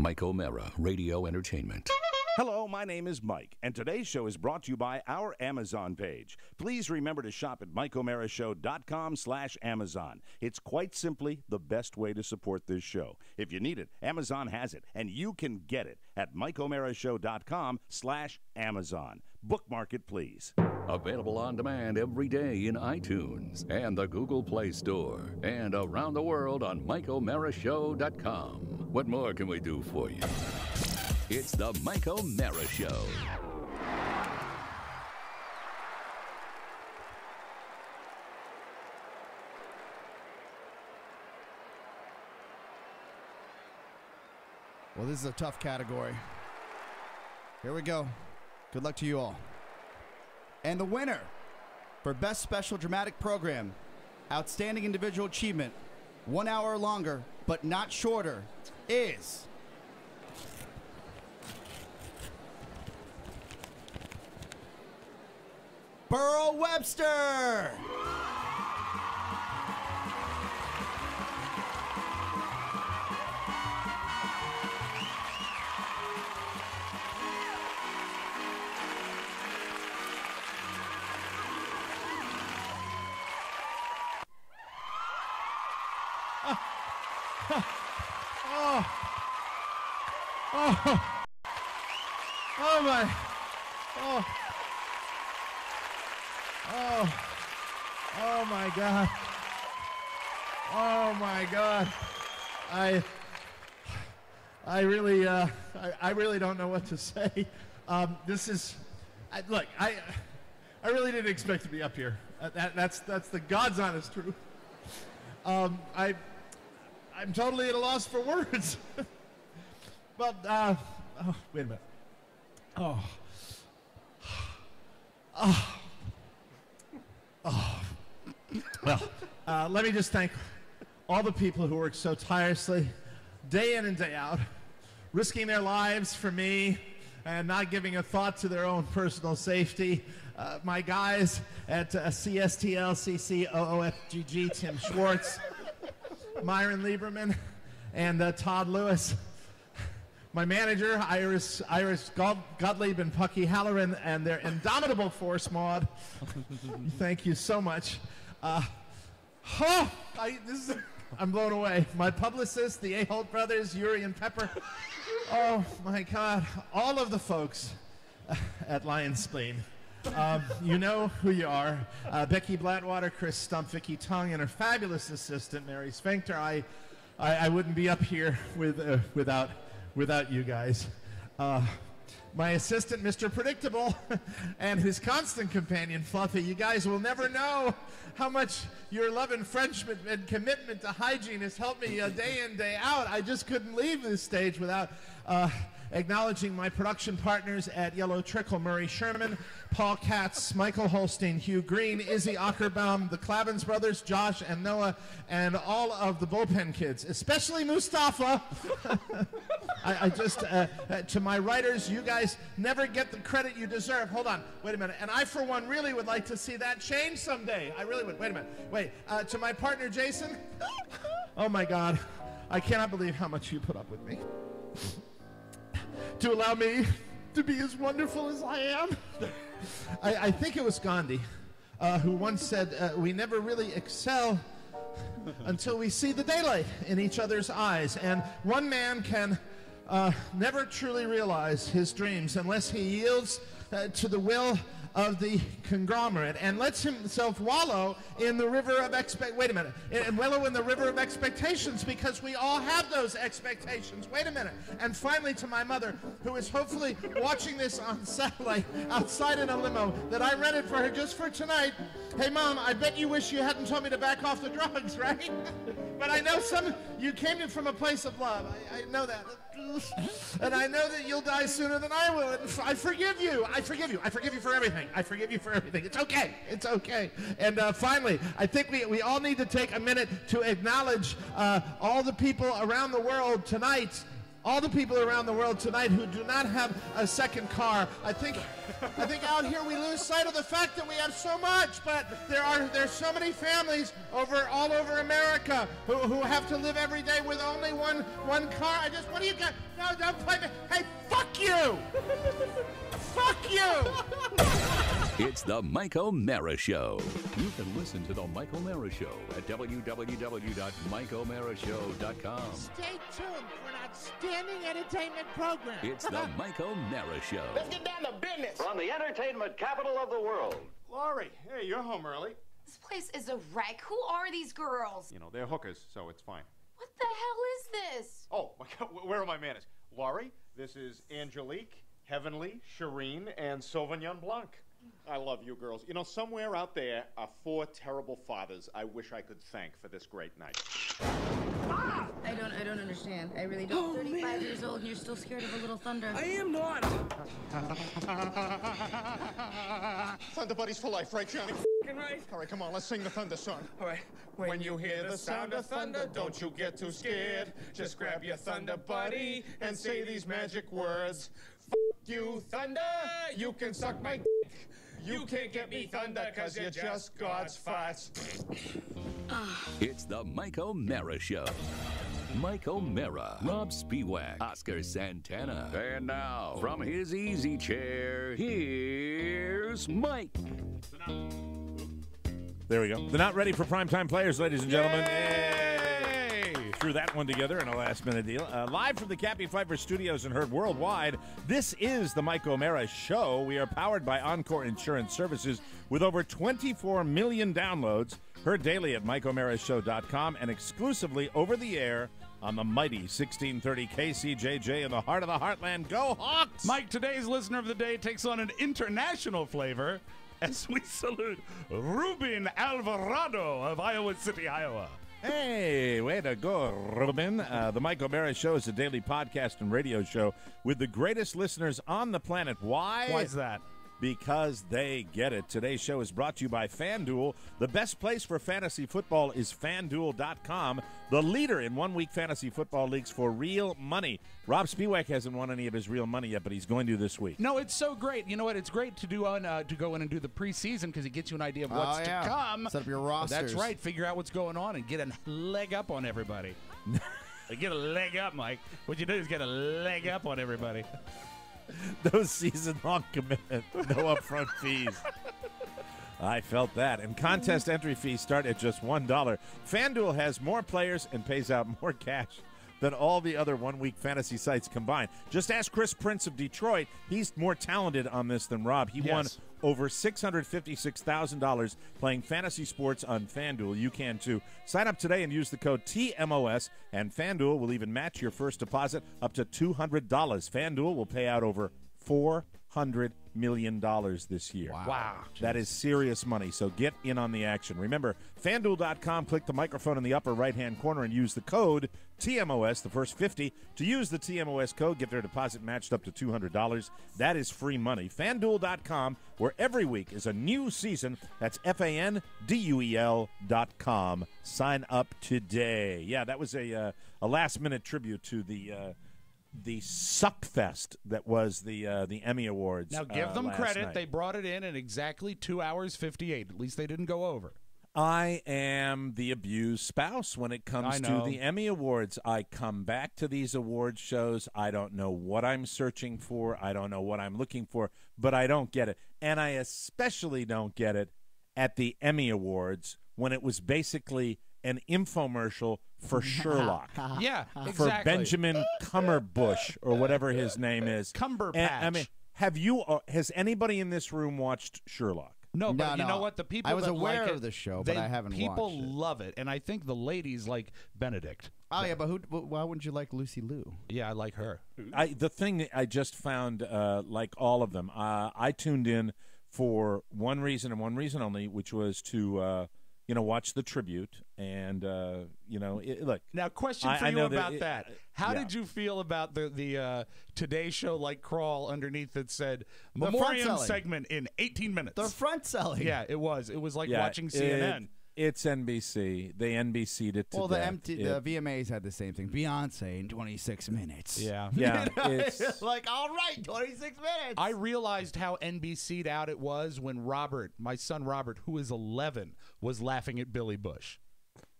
Mike O'Mara, Radio Entertainment. Hello, my name is Mike, and today's show is brought to you by our Amazon page. Please remember to shop at MikeO'MaraShow.com/Amazon. It's quite simply the best way to support this show. If you need it, Amazon has it, and you can get it at MikeO'MaraShow.com/Amazon. Bookmark it, please. Available on demand every day in iTunes and the Google Play Store, and around the world on MikeO'MaraShow.com. What more can we do for you? It's the Mike O'Mara Show. Well, this is a tough category. Here we go. Good luck to you all. And the winner for Best Special Dramatic Program, Outstanding Individual Achievement, 1 hour or longer, but not shorter, is... Burrow Webster! Oh my, oh my God. Oh my God. I really don't know what to say. This is, look, I really didn't expect to be up here. That's the God's honest truth. I'm totally at a loss for words. Well, oh, wait a minute. Well, let me just thank all the people who work so tirelessly, day in and day out, risking their lives for me and not giving a thought to their own personal safety. My guys at CSTL, CCOOFGG, Tim Schwartz, Myron Lieberman, and Todd Lewis. My manager, Iris Gottlieb and Pucky Halloran, and their indomitable force, Maud. Thank you so much. I'm blown away. My publicists, the A-Holt brothers, Yuri and Pepper. Oh, my God. All of the folks at Lion Spleen. You know who you are. Becky Blattwater, Chris Stump, Vicky Tung, and her fabulous assistant, Mary Sphincter. I wouldn't be up here without you guys. My assistant, Mr. Predictable, and his constant companion, Fluffy. You guys will never know how much your love and friendship and commitment to hygiene has helped me day in, day out. I just couldn't leave this stage without acknowledging my production partners at Yellow Trickle, Murray Sherman, Paul Katz, Michael Holstein, Hugh Green, Izzy Ackerbaum, the Clavins brothers, Josh and Noah, and all of the bullpen kids, especially Mustafa. I just, to my writers, you guys never get the credit you deserve. Hold on, wait a minute. And I, for one, really would like to see that change someday. I really would. Wait a minute. Wait, to my partner, Jason. Oh, my God. I cannot believe how much you put up with me. To allow me to be as wonderful as I am. I think it was Gandhi who once said, we never really excel until we see the daylight in each other's eyes. And one man can never truly realize his dreams unless he yields to the will of the conglomerate and lets himself wallow in the river of wallow in the river of expectations, because we all have those expectations. Wait a minute. And finally, to my mother, who is hopefully watching this on satellite outside in a limo that I rented for her just for tonight. Hey, Mom, I bet you wish you hadn't told me to back off the drugs, right? But I know you came in from a place of love. I know that. And I know that you'll die sooner than I will. And I forgive you. I forgive you. I forgive you for everything. I forgive you for everything. It's okay. It's okay. And finally, I think we all need to take a minute to acknowledge all the people around the world tonight all the people around the world tonight who do not have a second car. I think out here we lose sight of the fact that we have so much, but there's so many families all over America who have to live every day with only one car. What do you got? No, don't play me. Hey, fuck you! Fuck you! It's the Mike O'Mara Show. You can listen to the Mike O'Mara Show at www.mikeomarashow.com. Stay tuned for an outstanding entertainment program. It's the Mike O'Mara Show. Let's get down to business. From the entertainment capital of the world. Laurie, hey, you're home early. This place is a wreck. Who are these girls? You know, they're hookers, so it's fine. What the hell is this? Oh, my God, where are my manners? Laurie, this is Angelique, Heavenly, Shireen, and Sauvignon Blanc. I love you girls. You know, somewhere out there are 4 terrible fathers I wish I could thank for this great night. Ah! I don't understand. I really don't. 35 years old and you're still scared of a little thunder. I am not. Thunder buddies for life, right, Johnny? Right. All right, come on, let's sing the thunder song. All right. When you hear the sound of thunder, don't you get too scared. Just grab your thunder buddy and say these magic words. F you, thunder, you can suck my dick. You can't get me thunder because you're just God's farts. It's the Mike O'Mara Show. Mike O'Mara, Rob Spiewak, Oscar Santana. And now, from his easy chair, here's Mike. There we go. They're not ready for primetime players, ladies and gentlemen. Yay! Threw that one together in a last-minute deal. Live from the Cappy Pfeiffer Studios and heard worldwide, this is the Mike O'Mara Show. We are powered by Encore Insurance Services with over 24 million downloads. Heard daily at MikeO'MaraShow.com and exclusively over the air on the mighty 1630 KCJJ in the heart of the heartland. Go Hawks! Mike, today's listener of the day takes on an international flavor as we salute Ruben Alvarado of Iowa City, Iowa. Hey, way to go, Ruben. The Mike O'Mara Show is a daily podcast and radio show with the greatest listeners on the planet. Why? Why is that? Because they get it. Today's show is brought to you by FanDuel. The best place for fantasy football is FanDuel.com, the leader in one-week fantasy football leagues for real money. Rob Spiewak hasn't won any of his real money yet, but he's going to this week. No, it's so great. You know what? It's great to do to go in and do the preseason because it gets you an idea of what's to come. Set up your rosters. That's right. Figure out what's going on and get a leg up on everybody. Get a leg up, Mike. What you do is get a leg up on everybody. No season-long commitment, no upfront fees. I felt that. And contest entry fees start at just $1. FanDuel has more players and pays out more cash than all the other one-week fantasy sites combined. Just ask Chris Prince of Detroit. He's more talented on this than Rob. He won over $656,000 playing fantasy sports on FanDuel. You can too. Sign up today and use the code TMOS, and FanDuel will even match your first deposit up to $200. FanDuel will pay out over $400 million this year. Wow. That is serious money, so get in on the action. Remember, FanDuel.com, click the microphone in the upper right-hand corner and use the code TMOS, the first 50. To use the TMOS code, get their deposit matched up to $200. That is free money. FanDuel.com, where every week is a new season. That's FanDuel.com. Sign up today. Yeah, that was a last-minute tribute to the suckfest that was the Emmy Awards. Now, give them last credit. night. They brought it in exactly 2 hours 58. At least they didn't go over. I am the abused spouse when it comes to the Emmy Awards. I come back to these award shows. I don't know what I'm searching for. I don't know what I'm looking for, but I don't get it. And I especially don't get it at the Emmy Awards when it was basically an infomercial for Sherlock. Yeah, exactly. For Benjamin Cumberbush or whatever his name is. Cumberpatch. And, I mean, has anybody in this room watched Sherlock? No, but you know what? The people I was that aware like of the show, but I haven't watched it. People love it, and I think the ladies like Benedict. Oh, yeah, but why wouldn't you like Lucy Liu? Yeah, I like her. The thing I just found, like all of them, I tuned in for one reason and one reason only, which was to watch the tribute. And, look. Now, question for you about that. How did you feel about the Today Show like crawl underneath that said Memoriam segment in 18 minutes? They're front selling. Yeah, it was. It was like watching CNN. It's NBC. They NBC'd it to Well, death. the VMAs had the same thing. Beyonce in 26 minutes. Yeah. Yeah. It's like, all right, 26 minutes. I realized how NBC'd out it was when Robert, my son Robert, who is 11, was laughing at Billy Bush.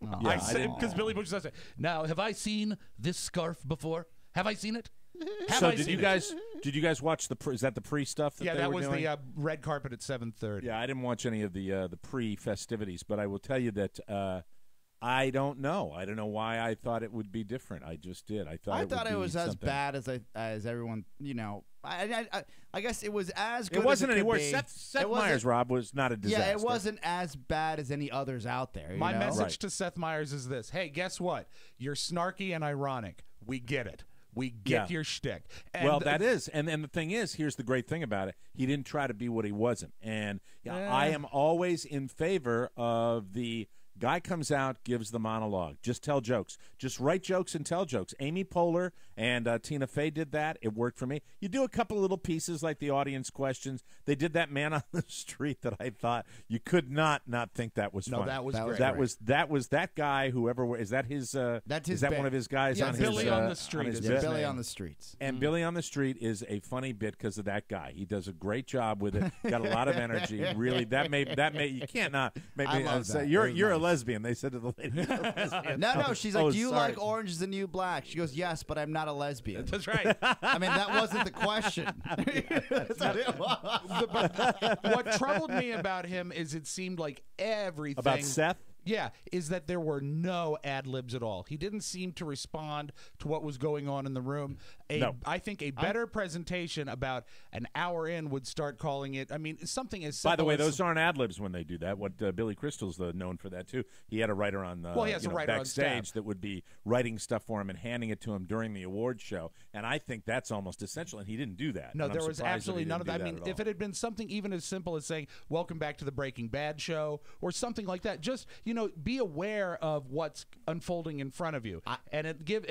Oh, I said, because Billy Bush says, now, have I seen this scarf before? Have I seen it? Did you guys watch the is that the pre stuff that they were doing? The red carpet at 7:30. Yeah, I didn't watch any of the pre festivities, but I will tell you that I don't know. I don't know why I thought it would be different. I just did. I thought it was as something. bad as everyone. I guess it was as good. It wasn't as any worse. be. Seth Meyers, Rob, was not a disaster. Yeah, it wasn't as bad as any others out there. My message to Seth Meyers is this: hey, guess what? You're snarky and ironic. We get it. We get your shtick. And well, that is. And the thing is, here's the great thing about it. He didn't try to be what he wasn't. And I am always in favor of the guy comes out, gives the monologue. Just tell jokes. Just write jokes and tell jokes. Amy Poehler and Tina Fey did that. It worked for me. You do a couple of little pieces like the audience questions. They did that man on the street that I thought you could not think that was funny. No, that was great. That was that guy. Whoever is that his? That's his. Is that one of his guys on his? Billy on the street. Billy on the streets. And Billy on the street is a funny bit because of that guy. He does a great job with it. Got a lot of energy. Really, that made you can't not make me say you're a lesbian. They said to the lady. No. She's like, do you like Orange is the New Black? She goes, yes, but I'm not a lesbian. That's right. I mean, that wasn't the question. What troubled me about him is it seemed like everything about Seth. Yeah, is that there were no ad-libs at all. He didn't seem to respond to what was going on in the room. I think a better presentation about an hour in would start calling it, I mean, something as simple By the way, as, those aren't ad-libs when they do that. What Billy Crystal's known for that, too. He had a writer on he has a writer on backstage staff that would be writing stuff for him and handing it to him during the award show. And I think that's almost essential, and he didn't do that. No, and there I'm was surprised absolutely none of that. I mean, if it had been something even as simple as saying, welcome back to the Breaking Bad show, or something like that, just, be aware of what's unfolding in front of you, and it gives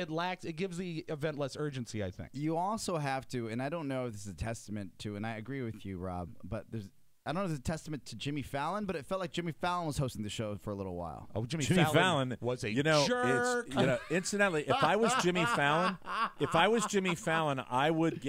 the event less urgency, I think. You also have to, and I don't know if this is a testament to, and I agree with you, Rob, but I don't know if it's a testament to Jimmy Fallon, but it felt like Jimmy Fallon was hosting the show for a little while. Oh, Jimmy Fallon was a jerk. Incidentally, if I was Jimmy Fallon, I would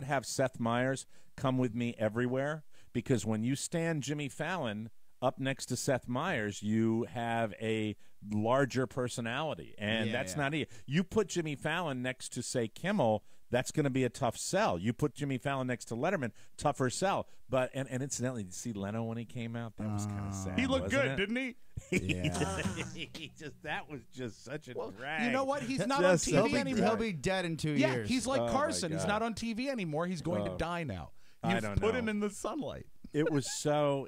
have Seth Meyers come with me everywhere, because when you stand Jimmy Fallon up next to Seth Meyers, you have a larger personality, and that's not it. You put Jimmy Fallon next to, say, Kimmel, that's going to be a tough sell. You put Jimmy Fallon next to Letterman, tougher sell. But and incidentally, did you see Leno when he came out? That was kind of sad. He looked good, didn't he? Yeah. That was just such a drag. You know what? He's not on TV anymore. He'll be dead in 2 years. Yeah, he's like Carson. He's not on TV anymore. He's going to die now. You've put him in the sunlight. It was so.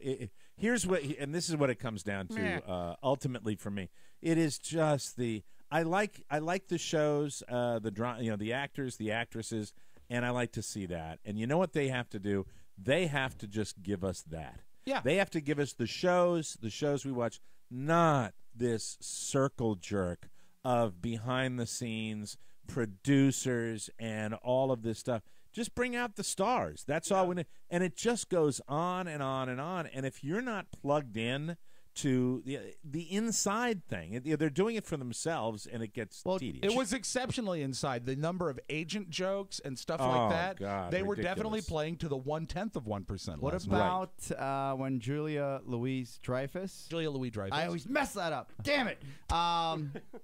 Here's what, and this is what it comes down to. Ultimately, for me, it is just the. I like the shows, the actors, the actresses, and I like to see that. And you know what they have to do? They have to just give us that. Yeah. They have to give us the shows we watch, not this circle jerk of behind the scenes producers and all of this stuff. Just bring out the stars. That's all we need. And it just goes on and on and on. And if you're not plugged in to the inside thing, they're doing it for themselves, and it gets tedious. It was exceptionally inside. The number of agent jokes and stuff like that, God, they were ridiculous. definitely playing to the 1/10 of 1%. What about when Julia Louis-Dreyfus? I always mess that up. Damn it.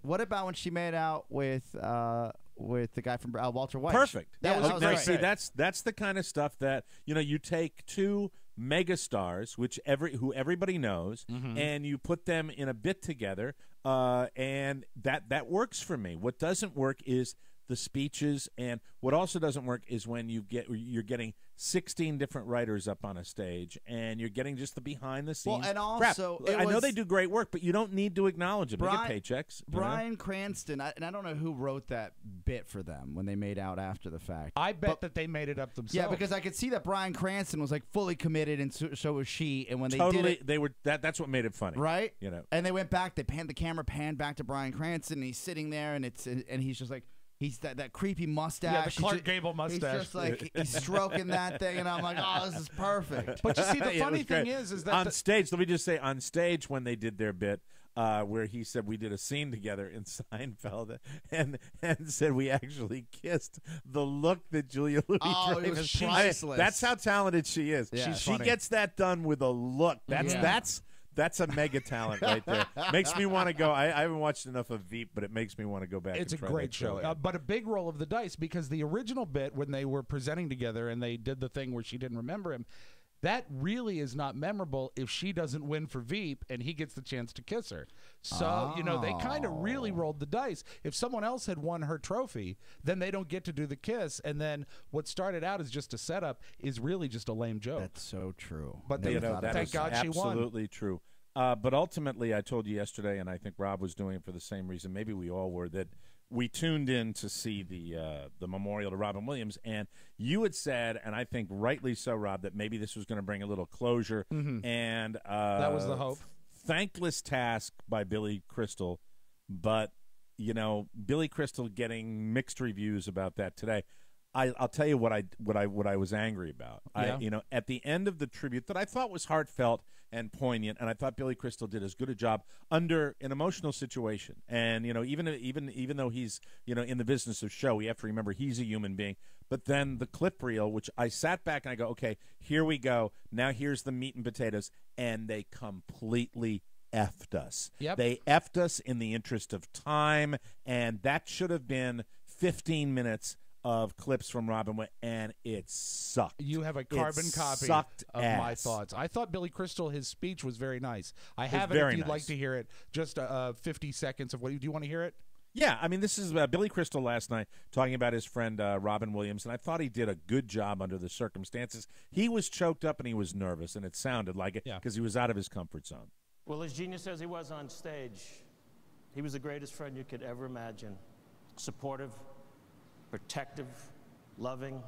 What about when she made out with the guy from Walter White? Perfect. That was great. See, that's the kind of stuff that you take two megastars, who everybody knows, and you put them in a bit together, and that works for me. What doesn't work is the speeches, and what also doesn't work is when you're getting 16 different writers up on a stage, and you're getting just the behind the scenes. Well, and also, crap. I know they do great work, but you don't need to acknowledge them. They get paychecks. Bryan Cranston, and I don't know who wrote that bit for them when they made out after the fact. I bet that they made it up themselves. Yeah, because I could see that Bryan Cranston was like fully committed, and so was she. And when they did it, they were that's what made it funny, right? You know, and they went back. The camera panned back to Bryan Cranston, and he's sitting there, and he's just like. He's that creepy mustache. Yeah, the Clark Gable mustache. He's just like he's stroking that thing, and I'm like, oh, this is perfect. But you see, the funny thing is that on stage. Let me just say, on stage when they did their bit, where he said we did a scene together in Seinfeld, and said we actually kissed. The look that Julia Louis-Dreyfus, it was priceless. that's how talented she is. Yeah, she gets that done with a look. That's a mega talent right there. Makes me want to go. I haven't watched enough of Veep, but it makes me want to go back. It's and a try great that show, but a big roll of the dice, because the original bit when they were presenting together and they did the thing where she didn't remember him, that really is not memorable if she doesn't win for Veep and he gets the chance to kiss her. So, they kind of really rolled the dice. If someone else had won her trophy, then they don't get to do the kiss. And then what started out as just a setup is really just a lame joke. That's so true. But thank God she won. Absolutely true. But ultimately, I told you yesterday, and I think Rob was doing it for the same reason, maybe we all were, that we tuned in to see the memorial to Robin Williams, and you had said, and I think rightly so, Rob, that maybe this was going to bring a little closure. And that was the hope. Thankless task by Billy Crystal, but Billy Crystal getting mixed reviews about that today. I'll tell you what I was angry about. Yeah. At the end of the tribute that I thought was heartfelt and poignant, and I thought Billy Crystal did as good a job under an emotional situation. And even though he's in the business of show, we have to remember he's a human being. But then the clip reel, which I sat back and I go, okay, here we go. Now here's the meat and potatoes, and they completely effed us. Yep. They effed us in the interest of time, and that should have been 15 minutes of clips from Robin, and it sucked. You have a carbon copy of my thoughts. I thought Billy Crystal, his speech was very nice. I have it if you'd like to hear it. Just 50 seconds of what. Do you want to hear it? Yeah, I mean, this is Billy Crystal last night talking about his friend Robin Williams, and I thought he did a good job under the circumstances. He was choked up and he was nervous, and it sounded like it because he was out of his comfort zone. Well, as genius as he was on stage, he was the greatest friend you could ever imagine. Supportive, protective, loving.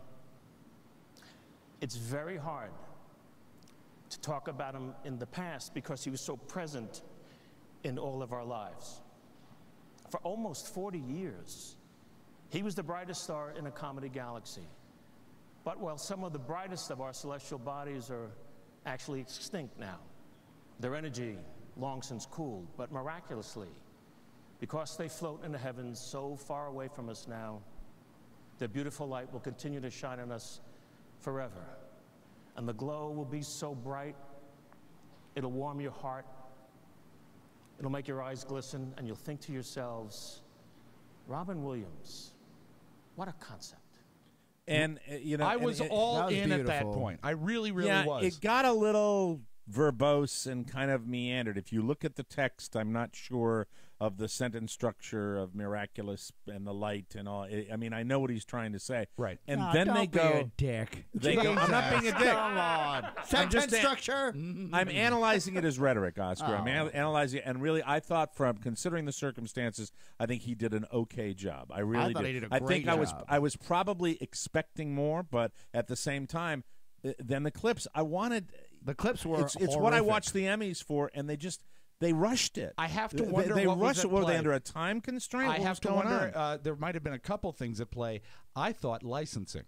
It's very hard to talk about him in the past because he was so present in all of our lives. For almost 40 years, he was the brightest star in a comedy galaxy. But while some of the brightest of our celestial bodies are actually extinct now, their energy long since cooled, but miraculously, because they float in the heavens so far away from us now, their beautiful light will continue to shine on us forever. And the glow will be so bright, it'll warm your heart, it'll make your eyes glisten, and you'll think to yourselves, Robin Williams, what a concept. And, I was all in at that point. I really, really was. It got a little verbose and kind of meandered. If you look at the text, I'm not sure of the sentence structure of miraculous and the light and all. I mean, I know what he's trying to say. Right. And then they go, be a dick. They go, I'm not being a dick. Come on. Sentence structure. I'm analyzing it as rhetoric, Oscar. I'm analyzing it, and really, I thought, from considering the circumstances, I think he did an okay job. I really thought did. he did a I great think job. I was probably expecting more, but at the same time, then the clips, I wanted. The clips were It's what I watched the Emmys for, and they rushed it. I have to wonder they what rushed was at it. Were play. they under a time constraint? I What have was to going wonder. on? There might have been a couple things at play. I thought licensing.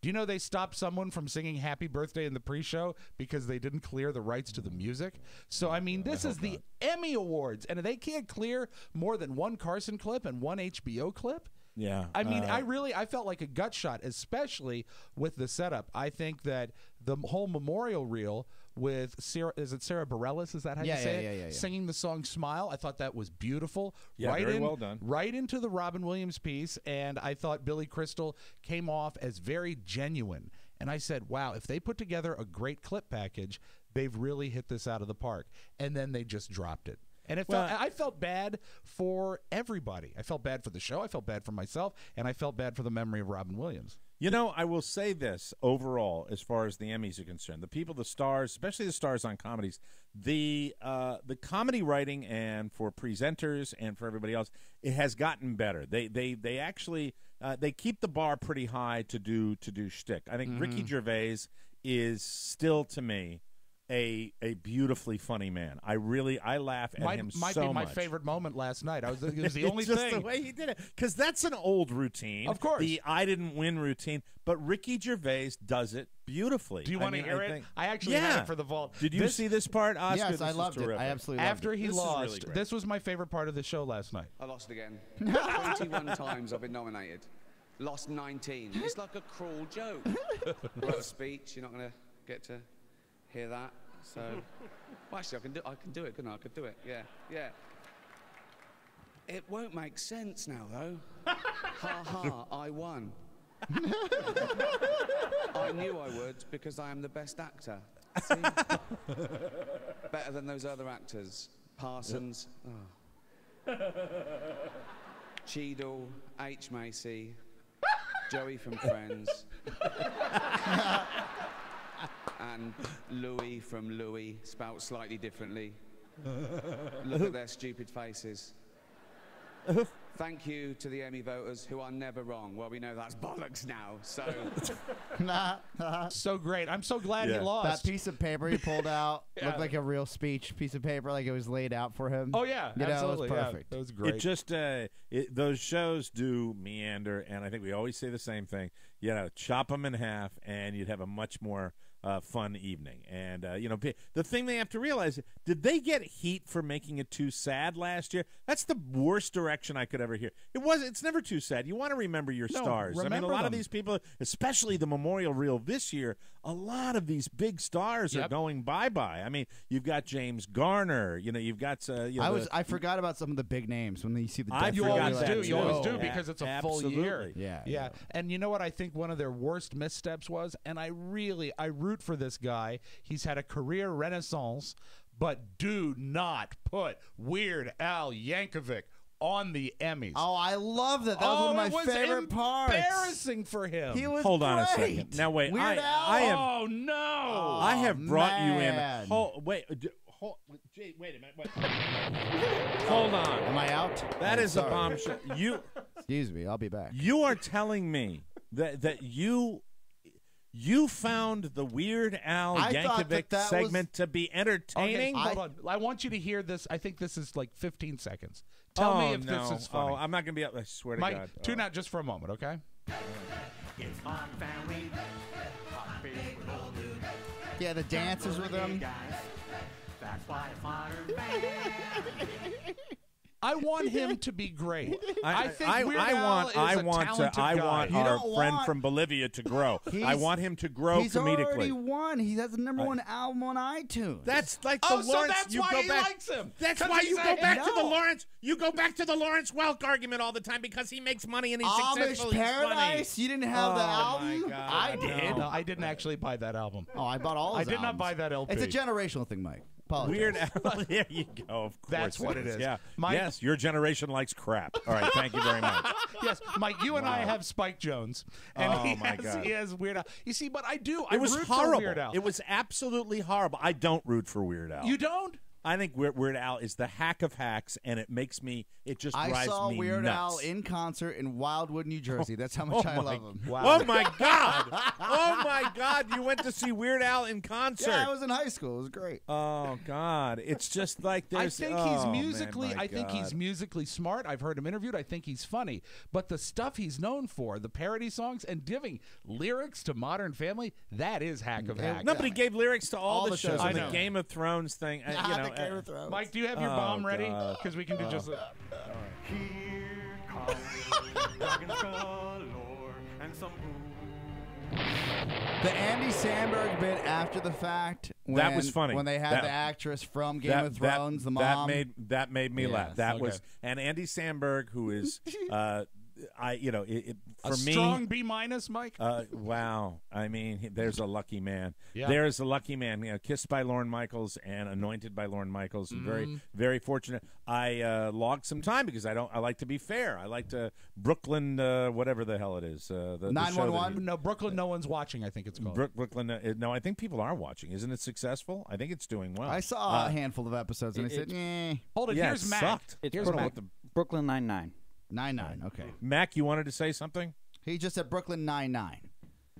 Do you know they stopped someone from singing Happy Birthday in the pre-show because they didn't clear the rights to the music? So, I mean, this is the Emmy Awards, and they can't clear more than one Carson clip and one HBO clip? Yeah. I mean, I felt like a gut shot, especially with the setup. I think that the whole memorial reel with Sarah Bareilles, is that how you say it? Yeah. Singing the song Smile. I thought that was beautiful. Yeah, very well done. Right into the Robin Williams piece, and I thought Billy Crystal came off as very genuine. And I said, wow, if they put together a great clip package, they've really hit this out of the park. And then they just dropped it. And I felt bad for everybody. I felt bad for the show. I felt bad for myself. And I felt bad for the memory of Robin Williams. You know, I will say this overall, as far as the Emmys are concerned, the people, the stars, especially the stars on comedies, the comedy writing and for presenters and for everybody else, it has gotten better. They actually they keep the bar pretty high to do shtick. I think Ricky Gervais is still, to me, a beautifully funny man. I laugh at him so much. Might be my favorite moment last night. It was the only just thing. The way he did it, because that's an old routine. Of course, the I didn't win routine. But Ricky Gervais does it beautifully. Do you want to hear it? I actually had it for the vault. Did you see this part, Oscar? Yes, I loved it. I absolutely loved it. After he lost, this was my favorite part of the show last night. I lost again. 21 times I've been nominated. Lost 19. It's like a cruel joke. Wrote a speech. You're not going to get to hear that. So, well, actually, I can do it, couldn't I? I could do it. Yeah. It won't make sense now, though. Ha ha! I won. I knew I would because I am the best actor. See? Better than those other actors. Parsons, Cheadle, H. Macy, Joey from Friends, and Louis from Louis, spelt slightly differently. Look at their stupid faces. Thank you to the Emmy voters who are never wrong. Well, we know that's bollocks now, so... So great. I'm so glad he lost. That piece of paper he pulled out looked like a real speech piece of paper, like it was laid out for him. Oh, yeah, absolutely. It was perfect. It was great. It just, those shows do meander, and I think we always say the same thing. You know, chop them in half, and you'd have a much more fun evening. And, the thing they have to realize, did they get heat for making it too sad last year? That's the worst direction I could ever hear. It's never too sad. You want to remember your stars. I mean, a lot of these people, especially the memorial reel this year, a lot of these big stars are going bye-bye. I mean, you've got James Garner. You've got... I forgot about some of the big names when you see the... You always do because it's a full year. Yeah. And you know what I think one of their worst missteps was? And I root for this guy. He's had a career renaissance, but do not put Weird Al Yankovic on the Emmys. Oh, I love that. That was one of my favorite parts. Embarrassing for him. He was Hold on a great. second. Now wait, Weird Al? Oh no! I have brought you in. Man. Wait a minute. Wait. Hold on. Am I out? That is sorry. a bombshell. Excuse me. I'll be back. You are telling me that you found the Weird Al Yankovic segment to be entertaining? Okay, hold on. I want you to hear this. I think this is like 15 seconds. Tell me if this is funny. Oh, I'm not going to be up. I swear to Mike, God. tune out just for a moment, okay? It's my family. Yeah, the dances with him. That's why it's modern family. I want him to be great. I think Weird Al is a talented guy. our friend from Bolivia to grow. I want him to grow comedically. He's already won. He has the #1 album on iTunes. That's like the Lawrence. So that's why he back, likes him. That's why you go back to the Lawrence. You go back to the Lawrence Welk argument all the time because he makes money and he's successful. Amish Paradise. You didn't have the album. My God, I did. No, I didn't actually buy that album. Oh, I bought all. His I did not albums. buy that LP. It's a generational thing, Mike. Apologize. Weird Al. There you go. Of course That's what it is. Yeah. Mike, yes, your generation likes crap. All right. Thank you very much. Yes, Mike. You and I have Spike Jones, and God. he has Weird Al. You see, but I do. It was root horrible. for Weird Al. It was absolutely horrible. I don't root for Weird Al. You don't? I think Weird Al is the hack of hacks, and it makes me. It just drives me nuts. I saw Weird Al in concert in Wildwood, New Jersey. That's how much I love him. Wow. Oh my God! Oh my God! You went to see Weird Al in concert? Yeah, I was in high school. It was great. Oh God! It's just like there's. I think he's musically. I think he's musically smart. I've heard him interviewed. I think he's funny. But the stuff he's known for, the parody songs and giving lyrics to Modern Family, that is hack of hacks. Nobody gave lyrics to all the shows. I The know. Game of Thrones thing. Game of Thrones. Mike, do you have your bomb ready? Because we can do just. Here comes dragons galore and some The Andy Samberg bit after the fact. That was funny. When they had the actress from Game of Thrones, the mom. That made me laugh. That was, okay. and Andy Samberg, who is, for a me, strong B-, Mike. Wow. I mean, there's a lucky man. Yeah. There is a lucky man. You know, kissed by Lorne Michaels and anointed by Lorne Michaels. Very, very fortunate. I logged some time because I like to be fair. I like to Brooklyn, whatever the hell it is. The 911. No, Brooklyn. No one's watching. I think it's called Brooklyn. No, I think people are watching. Isn't it successful? I think it's doing well. I saw a handful of episodes and I said, "Eh." Hold it. Yeah, Here's it Mac. sucked. Here's Mac. Brooklyn Nine-Nine. 9-9. Okay. Mac, you wanted to say something? He just said Brooklyn 9-9.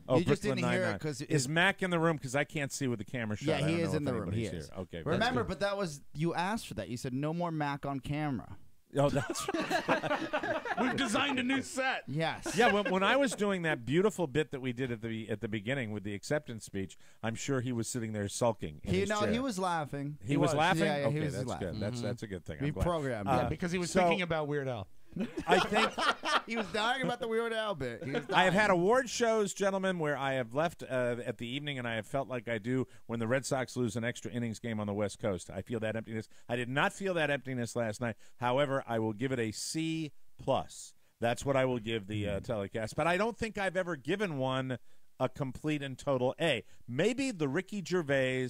Oh, you just Brooklyn didn't hear it Nine-Nine. because Is Mac in the room? Because I can't see with the camera shot. Yeah, I don't he know is in if the room. He anybody's is. here. Okay. Remember, but that was you asked for that. You said no more Mac on camera. Oh, that's We've designed a new set. Yes. Yeah, when I was doing that beautiful bit that we did at the beginning with the acceptance speech, I'm sure he was sitting there sulking. In his chair. He was laughing. He was laughing. Yeah, okay, he was that's laughing. good. That's a good thing. We I'm glad. programmed. Yeah, because he was thinking about Weird Al. I think he was dying about the Weird Al bit. I have had award shows, gentlemen, where I have left at the evening and I have felt like I do when the Red Sox lose an extra innings game on the West Coast. I feel that emptiness. I did not feel that emptiness last night. However, I will give it a C+. That's what I will give the telecast. But I don't think I've ever given one a complete and total A. Maybe the Ricky Gervais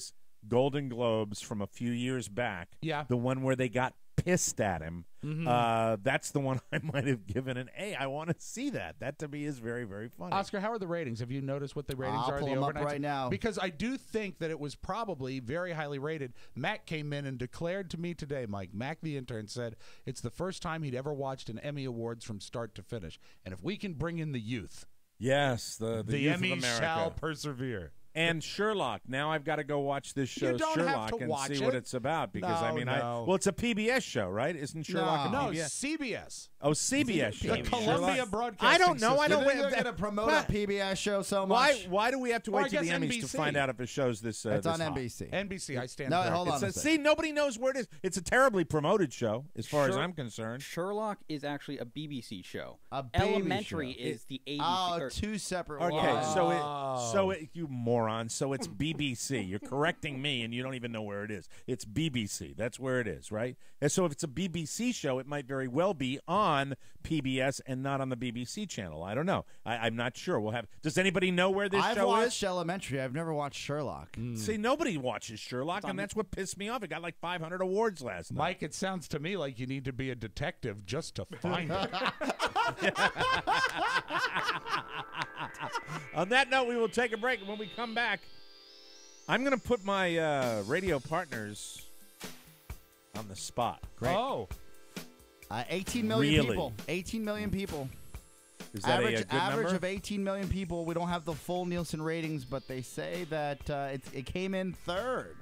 Golden Globes from a few years back. Yeah. The one where they got pissed at him. Mm-hmm. That's the one I might have given an A. I want to see that. That to me is very, very funny. Oscar, how are the ratings? Have you noticed what the ratings I'll are? pull the them up overnights? right now. Because I do think that it was probably very highly rated. Mac came in and declared to me today, Mike, Mac the intern said it's the first time he'd ever watched an Emmy Awards from start to finish. And if we can bring in the youth, yes, the youth of Emmys America. shall persevere. And Sherlock. Now I've got to go watch this show, You don't have Sherlock, to and watch see it. what it's about. Because No. it's a PBS show, right? Isn't Sherlock a No, PBS? CBS. Oh, CBS show. The Columbia Sherlock? Broadcasting I don't know. I System. don't. You're going to promote a PBS show so Why? much. Why do we have to Or I wait till the guess Emmys to NBC. find out if it shows this? It's this on hot? NBC. NBC, I stand No, corrected. hold on a second. See, nobody knows where it is. It's a terribly promoted show, as far as I'm concerned. Sherlock is actually a BBC show. A baby Elementary show. is the 80s. Oh, two separate Okay, ones. so you moron. So it's BBC. You're correcting me, and you don't even know where it is. It's BBC. That's where it is, right? And so if it's a BBC show, it might very well be on PBS and not on the BBC channel. I don't know. I'm not sure. We'll have. Does anybody know where this I've show watched is? Elementary. I've never watched Sherlock. See, nobody watches Sherlock, and that's what pissed me off. It got like 500 awards last night. Mike, it sounds to me like you need to be a detective just to find it. On that note, we will take a break, and when we come back, I'm going to put my radio partners on the spot. Great. Oh. 18 million Really? people. 18 million people. Is that average a good average number? of 18 million people. We don't have the full Nielsen ratings, but they say that it came in third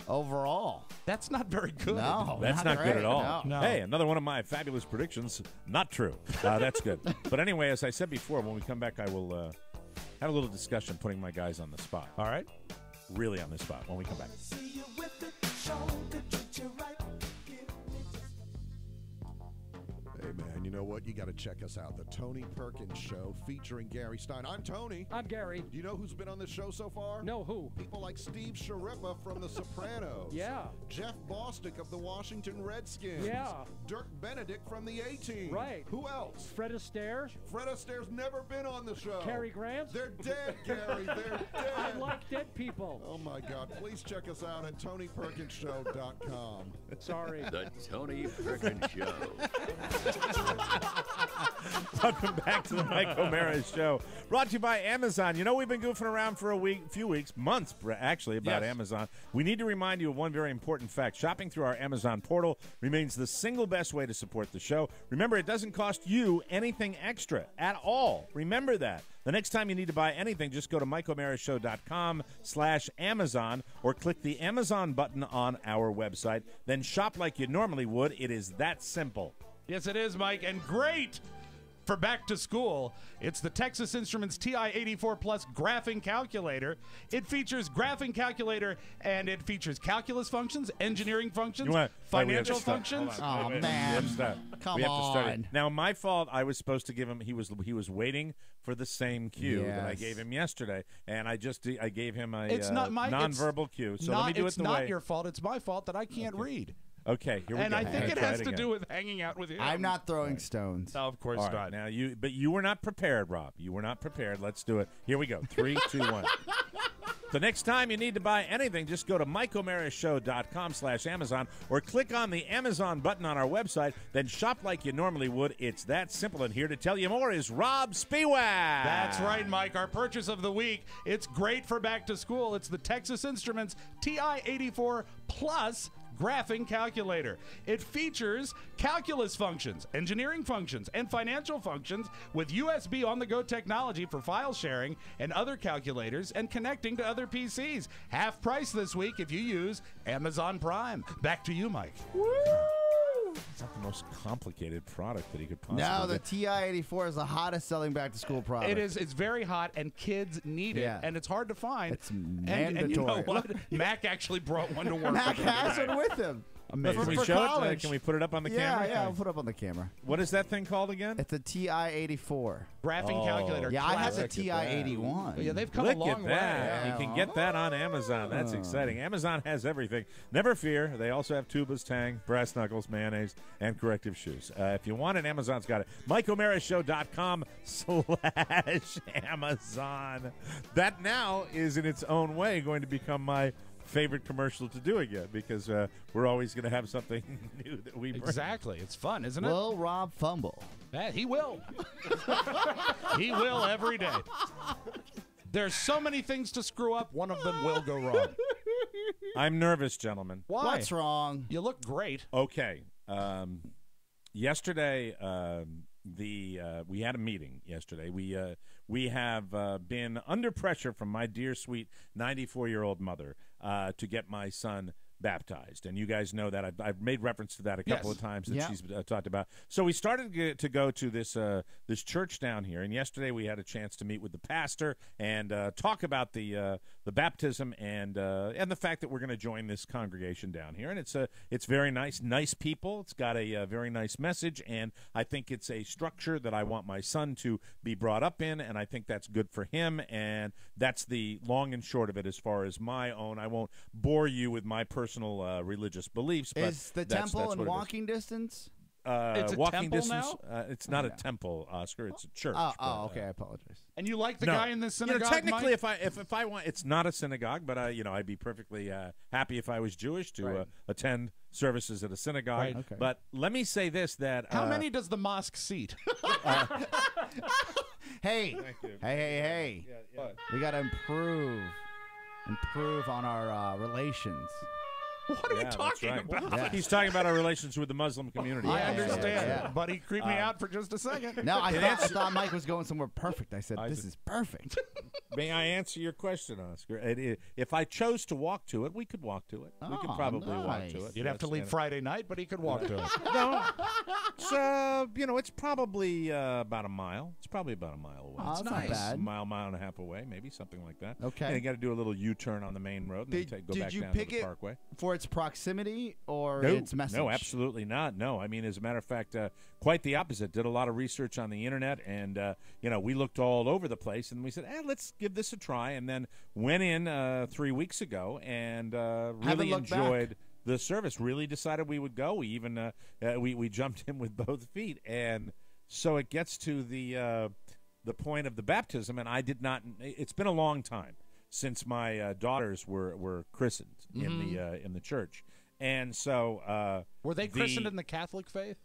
overall. That's not very good. No, That's not good great. at all. No. Hey, another one of my fabulous predictions. Not true. That's good. But anyway, as I said before, when we come back, I will have a little discussion putting my guys on the spot. All right. Really on the spot when we come back. Hey, man, you know what? You got to check us out. The Tony Perkins Show featuring Gary Stein. I'm Tony. I'm Gary. Do you know who's been on this show so far? No, who? People like Steve Sharippa from The Sopranos. Yeah. Jeff Bostic of the Washington Redskins. Yeah. Dirk Benedict from the A-Team. Right. Who else? Fred Astaire. Fred Astaire's never been on the show. Cary Grant. They're dead, Gary. They're dead. I like dead people. Oh, my God. Please check us out at TonyPerkinsShow.com. Sorry. The Tony Perkins Show. Welcome back to the Mike O'Mara Show. Brought to you by Amazon. You know, we've been goofing around for few weeks, months actually, about Amazon. We need to remind you of one very important fact. Shopping through our Amazon portal remains the single best way to support the show. Remember, it doesn't cost you anything extra at all. Remember that. The next time you need to buy anything, just go to MikeO'MaraShow.com/Amazon or click the Amazon button on our website. Then shop like you normally would. It is that simple. Yes, it is, Mike, and great for back to school. It's the Texas Instruments TI-84 Plus graphing calculator. It features graphing calculator, and it features calculus functions, engineering functions, financial functions. Oh, Wait, man. Come we have to start it. on. Now, my fault. I was supposed to give him. He was waiting for the same cue that I Yes. gave him yesterday, and I gave him a It's not my nonverbal cue. So let me do it the way. It's not your fault. It's my fault that I can't read. Okay, here we And go. I think it Try has to again. do with hanging out with him. I'm not throwing stones. No, of course All right, not. now but you were not prepared, Rob. You were not prepared. Let's do it. Here we go. 3, 2, 1. The next time you need to buy anything, just go to MikeO'MaraShow.com/Amazon or click on the Amazon button on our website. Then shop like you normally would. It's that simple. And here to tell you more is Rob Spiewak. That's right, Mike. Our purchase of the week. It's great for back to school. It's the Texas Instruments TI-84 Plus graphing calculator. It features calculus functions, engineering functions, and financial functions with USB on-the-go technology for file sharing and other calculators and connecting to other PCs. Half price this week if you use Amazon Prime. Back to you, Mike. It's not the most complicated product that he could possibly No, the get. TI-84 is the hottest selling back-to-school product. It is. It's very hot, and kids need it, and it's hard to find. It's And you know mandatory. what? Mac actually brought one to work. Mac has one with him. Amazing. Can we For show it? college. Can we put it up on the camera? Yeah, I'll put it up on the camera. What is that thing called again? It's a TI-84. Graphing calculator. Yeah, I have the classic. TI-81. Yeah, they've come Look a long at that. way. You can get that on Amazon. That's exciting. Amazon has everything. Never fear. They also have tubeless tang, brass knuckles, mayonnaise, and corrective shoes. If you want it, Amazon's got it. MikeO'MaraShow.com/Amazon. That now is in its own way going to become my favorite commercial to do again because we're always going to have something new that we bring. Exactly. It's fun, isn't it? Will Rob fumble? That he will. He will every day. There's so many things to screw up. One of them will go wrong. I'm nervous, gentlemen. Why? What's wrong? You look great. Okay. Yesterday, we had a meeting yesterday. We have been under pressure from my dear, sweet 94-year-old mother to get my son baptized, and you guys know that I've made reference to that a couple of times that she's talked about. So we started to go to this church down here, and yesterday we had a chance to meet with the pastor and talk about the baptism and the fact that we're going to join this congregation down here. And it's very nice people. It's got a very nice message, and I think it's a structure that I want my son to be brought up in, and I think that's good for him. And that's the long and short of it as far as my own. I won't bore you with my personal religious beliefs. But Is the temple in walking distance? It's a walking temple distance. now? It's not a temple, Oscar. It's a church. Oh, okay. I apologize. And you like the No. guy in the synagogue? Technically, Mike? if I want, it's not a synagogue, but I'd be perfectly happy if I was Jewish to attend services at a synagogue. Right. Okay. But let me say this: that How many does the mosque seat? Hey, Thank you. hey. We got to improve on our relations. What are you that's talking right. about? Yeah. He's talking about our relations with the Muslim community. I understand, yeah. but he creeped me out for just a second. No, I thought Mike was going somewhere perfect. I said, this is perfect. May I answer your question, Oscar? If I chose to walk to it, we could walk to it. We could probably walk to it. You'd have to leave Friday night, but he could walk to it. No, it's probably about a mile. It's probably about a mile away. Oh, It's that's not bad. A mile and a half away, maybe something like that. Okay. And you got to do a little U-turn on the main road and then go back did you down pick to the it Parkway. for its proximity or No, its message? no, absolutely not. No, I mean, as a matter of fact, quite the opposite. Did a lot of research on the internet, and we looked all over the place, and we said, let's give this a try, and then went in 3 weeks ago and really enjoyed the service. Really decided we would go. We even we jumped in with both feet, and so it gets to the point of the baptism, and I did not. It's been a long time since my daughters were christened in the church. And so were they christened in the Catholic faith?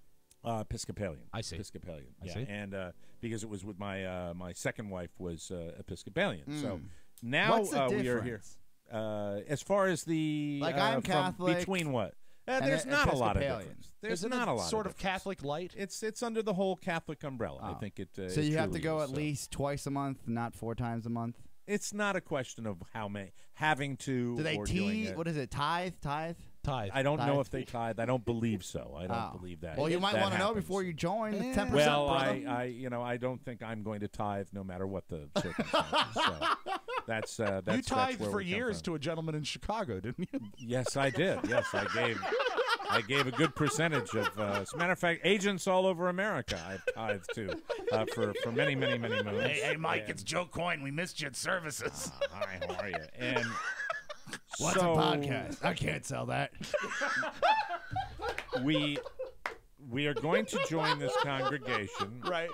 Episcopalian. I see. Episcopalian. I Yeah, see. And because it was with my second wife was Episcopalian. So now What's the we are here. As far as the I'm from Catholic. Between what? and There's not a lot of Episcopalian. difference. There's Isn't not it a lot sort of of Catholic light. It's under the whole Catholic umbrella. I think it. So you have to truly go is, at least twice a month, not 4 times a month? It's not a question of how many having to. Do they or doing it. what is it, tithe? Tithe. I don't know Tithe. if they tithe. I don't believe so. I don't Oh. believe that. Well, you might that want to know happens. before you join. It's 10%, Well, brother. I don't think I'm going to tithe no matter what the circumstances. So that's You that's tithed where for we come years from. to a gentleman in Chicago, didn't you? Yes, I did. Yes, I gave a good percentage of. As a matter of fact, agents all over America I've tithed to for many moons. Hey, Mike, And- it's Joe Coyne. We missed you at services. Hi, how are you? And What's so a podcast? I can't sell that. we are going to join this congregation, Right.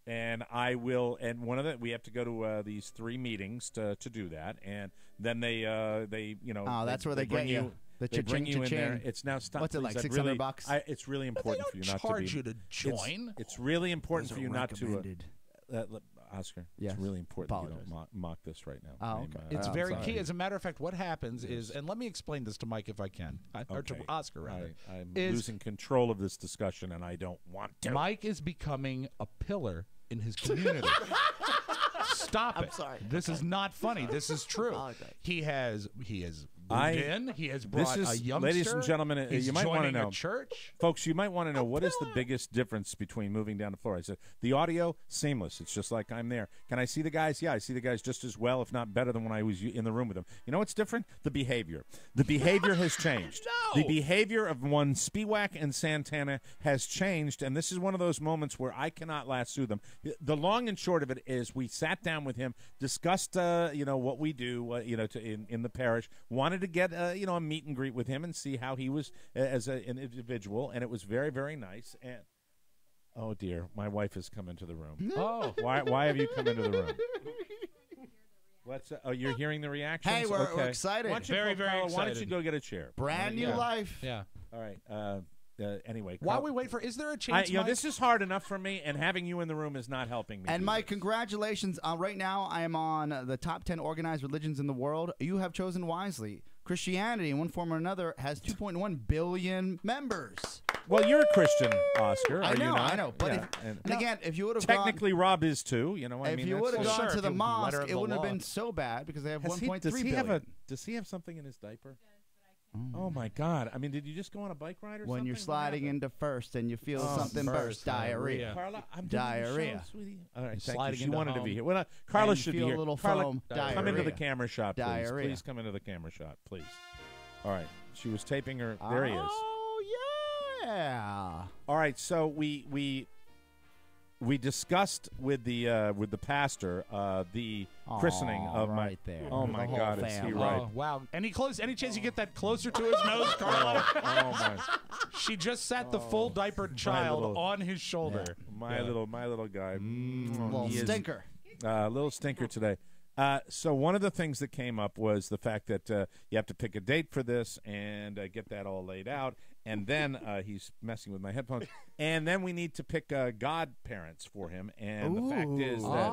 and I will. And one of we have to go to these 3 meetings to do that, and then they Oh, that's where they bring get you. The They bring cha-ching, you in there. cha-ching. It's now stop. What's it, please, like, I'd $600? really, it's really important for you not to be. charge you to join. It's really important Those for are you not to. recommended. Oscar, Yes. it's really important you Apologize. don't mock this right now. Oh, okay. It's I'm very sorry. key. As a matter of fact, what happens is, and let me explain this to Mike if I can, or to Okay. Oscar rather. I'm is losing control of this discussion, and I don't want to. Mike is becoming a pillar in his community. Stop it. I'm sorry. This is not funny. This is true. Apologize. He has moved I- in. He has This brought is, a youngster. ladies and gentlemen, He's you might want to joining know, a church. folks. You might want to know what is the biggest difference between moving down to Florida. I said the audio seamless. It's just like I'm there. Can I see the guys? Yeah, I see the guys just as well, if not better, than when I was in the room with them. You know what's different? The behavior. The behavior has changed. No! The behavior of one Spiewak and Santana has changed, and this is one of those moments where I cannot lasso them. The long and short of it is, we sat down with him, discussed, what we do, in the parish. Wanted to get, a meet and greet with him and see how he was as an individual, and it was very, very nice. And oh dear, my wife has come into the room. Oh, Why have you come into the room? What's? Oh, you're hearing the reactions. Hey, we're okay. excited. Why don't you Very, go, very Carla, Why don't you excited. go get a chair? Brand new Yeah. life. Yeah. All right. Anyway, While Carla- we wait for, is there a chance? Mike? this is hard enough for me, and having you in the room is not helping me. And do Mike, this. congratulations. Right now, I am on the top 10 organized religions in the world. You have chosen wisely. Christianity, in one form or another, has 2.1 billion members. Well, you're a Christian, Oscar. Are I know, you not? I know. But Yeah, and again, if you would have technically, Rob is too. if you would have gone to the mosque, it wouldn't have been so bad because they have 1.3 billion. Does he have something in his diaper? Oh my God! I mean, did you just go on a bike ride or something? When you're What sliding happened? into first and you feel Oh, something burst, diarrhea. Carla, I'm doing the Diarrhea. show, sweetie. All right, thank Sliding you. She into wanted to home. be here. Well, Carla And you should be feel a here. little Carla, foam. come into the Diarrhea. camera shot, please. Diarrhea. Please come into the camera shot, please. All right. She was taping her. There he is. Oh yeah. All right, so we discussed with the pastor the christening of my. right there. Oh The my whole God, is he family. right? Oh, wow. Any chance you get that closer to his nose, Carla? Oh my! She just sat the full diapered child little- on his shoulder. My little guy. Little He is- stinker. Little stinker today. So one of the things that came up was the fact that you have to pick a date for this and get that all laid out. And then he's messing with my headphones. And then we need to pick godparents for him. And the fact is that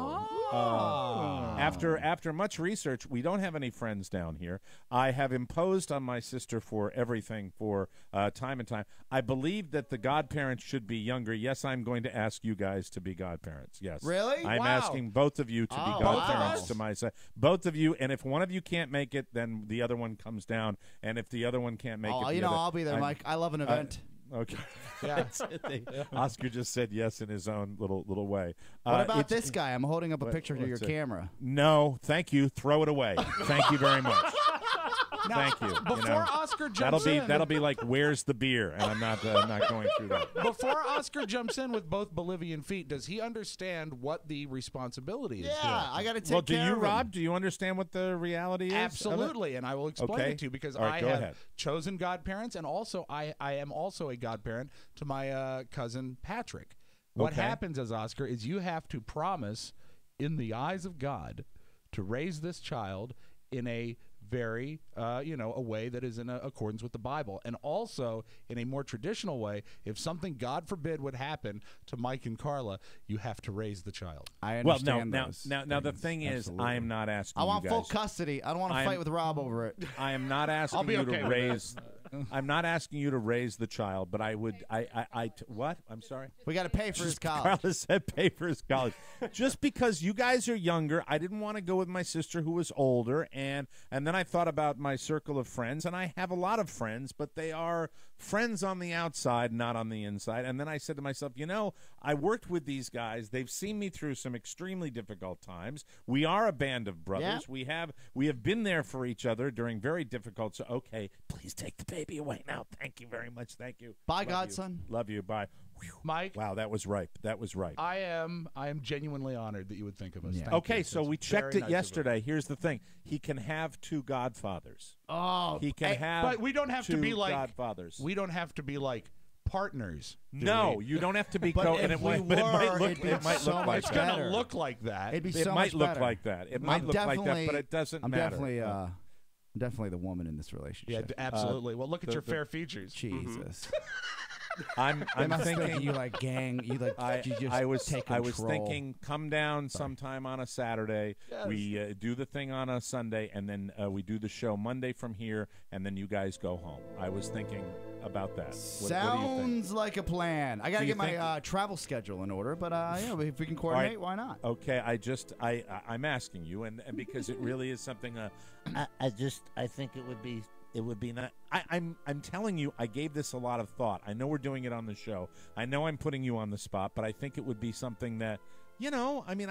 after much research, we don't have any friends down here. I have imposed on my sister for everything for time and time. I believe that the godparents should be younger. Yes, I'm going to ask you guys to be godparents. Yes. Really? I'm Wow. asking both of you to be Oh, godparents wow. to my son. Both of you. And if one of you can't make it, then the other one comes down. And if the other one can't make it, Oh, the you know, other- I'll be there, Mike. I love an event. Okay. Yeah. That's it. Oscar just said yes in his own little way. What about it's- this guy? I'm holding up a picture to your what's it? camera. No, thank you. Throw it away. Thank you very much. Now, Thank you. Before Oscar jumps that'll be like, where's the beer? And I'm not going through that. Before Oscar jumps in with both Bolivian feet, does he understand what the responsibility is? Yeah, here? I got to take Well, do care you, of him. Rob? Do you understand what the reality is? of it? Absolutely, and I will explain Okay. it to you because All right, I go have ahead. chosen godparents, and also I am also a godparent to my cousin Patrick. What Okay. happens as Oscar is you have to promise in the eyes of God to raise this child in a very, a way that is in accordance with the Bible. And also, in a more traditional way, if something, God forbid, would happen to Mike and Carla, you have to raise the child. I Well, understand now those the things. thing is, Absolutely. I am not asking I want you full guys. custody. I don't want to I'm- fight with Rob over it. I am not asking I'll be you okay to with raise. I'm not asking you to raise the child, but I would. What? I'm sorry. We got to pay for his college. Carla said pay for his college. Just because you guys are younger, I didn't want to go with my sister who was older, and then I thought about my circle of friends, and I have a lot of friends, but they are friends on the outside, not on the inside. And then I said to myself, I worked with these guys. They've seen me through some extremely difficult times. We are a band of brothers. Yeah. We have been there for each other during very difficult. So okay, please take the baby away now. Thank you very much. Thank you. Bye, Love you. godson. Love you. Bye. Mike, Wow, that was ripe. That was ripe. I am genuinely honored that you would think of us. Yeah. Thank Okay, you. so That's we checked very it nice of yesterday. Here's the thing: he can have two godfathers. Oh, He can have, but we don't have to two be like godfathers. We don't have to be like partners. do No, we? you don't have to be. But if and it we might, but it might were, look. it'd be It might so look much like It's that. gonna better. look like that. It'd be It so might much look better. like that. It might look like that, but it doesn't I'm matter. definitely the woman in this Yeah, relationship. absolutely. Well, look at the- your the- fair features. Jesus. I'm must thinking think you like gang. You like. You just I was take control. I was thinking, come down sometime on a Saturday. Yes. We do the thing on a Sunday, and then we do the show Monday from here, and then you guys go home. I was thinking about that. What do you think? Sounds like a plan. I gotta Do you get my think- travel schedule in order, but yeah, if we can coordinate, why not? Okay, I'm asking you, and because it really is something. I think it would be not. I'm telling you, I gave this a lot of thought. I know we're doing it on the show. I know I'm putting you on the spot, but I think it would be something that, I mean,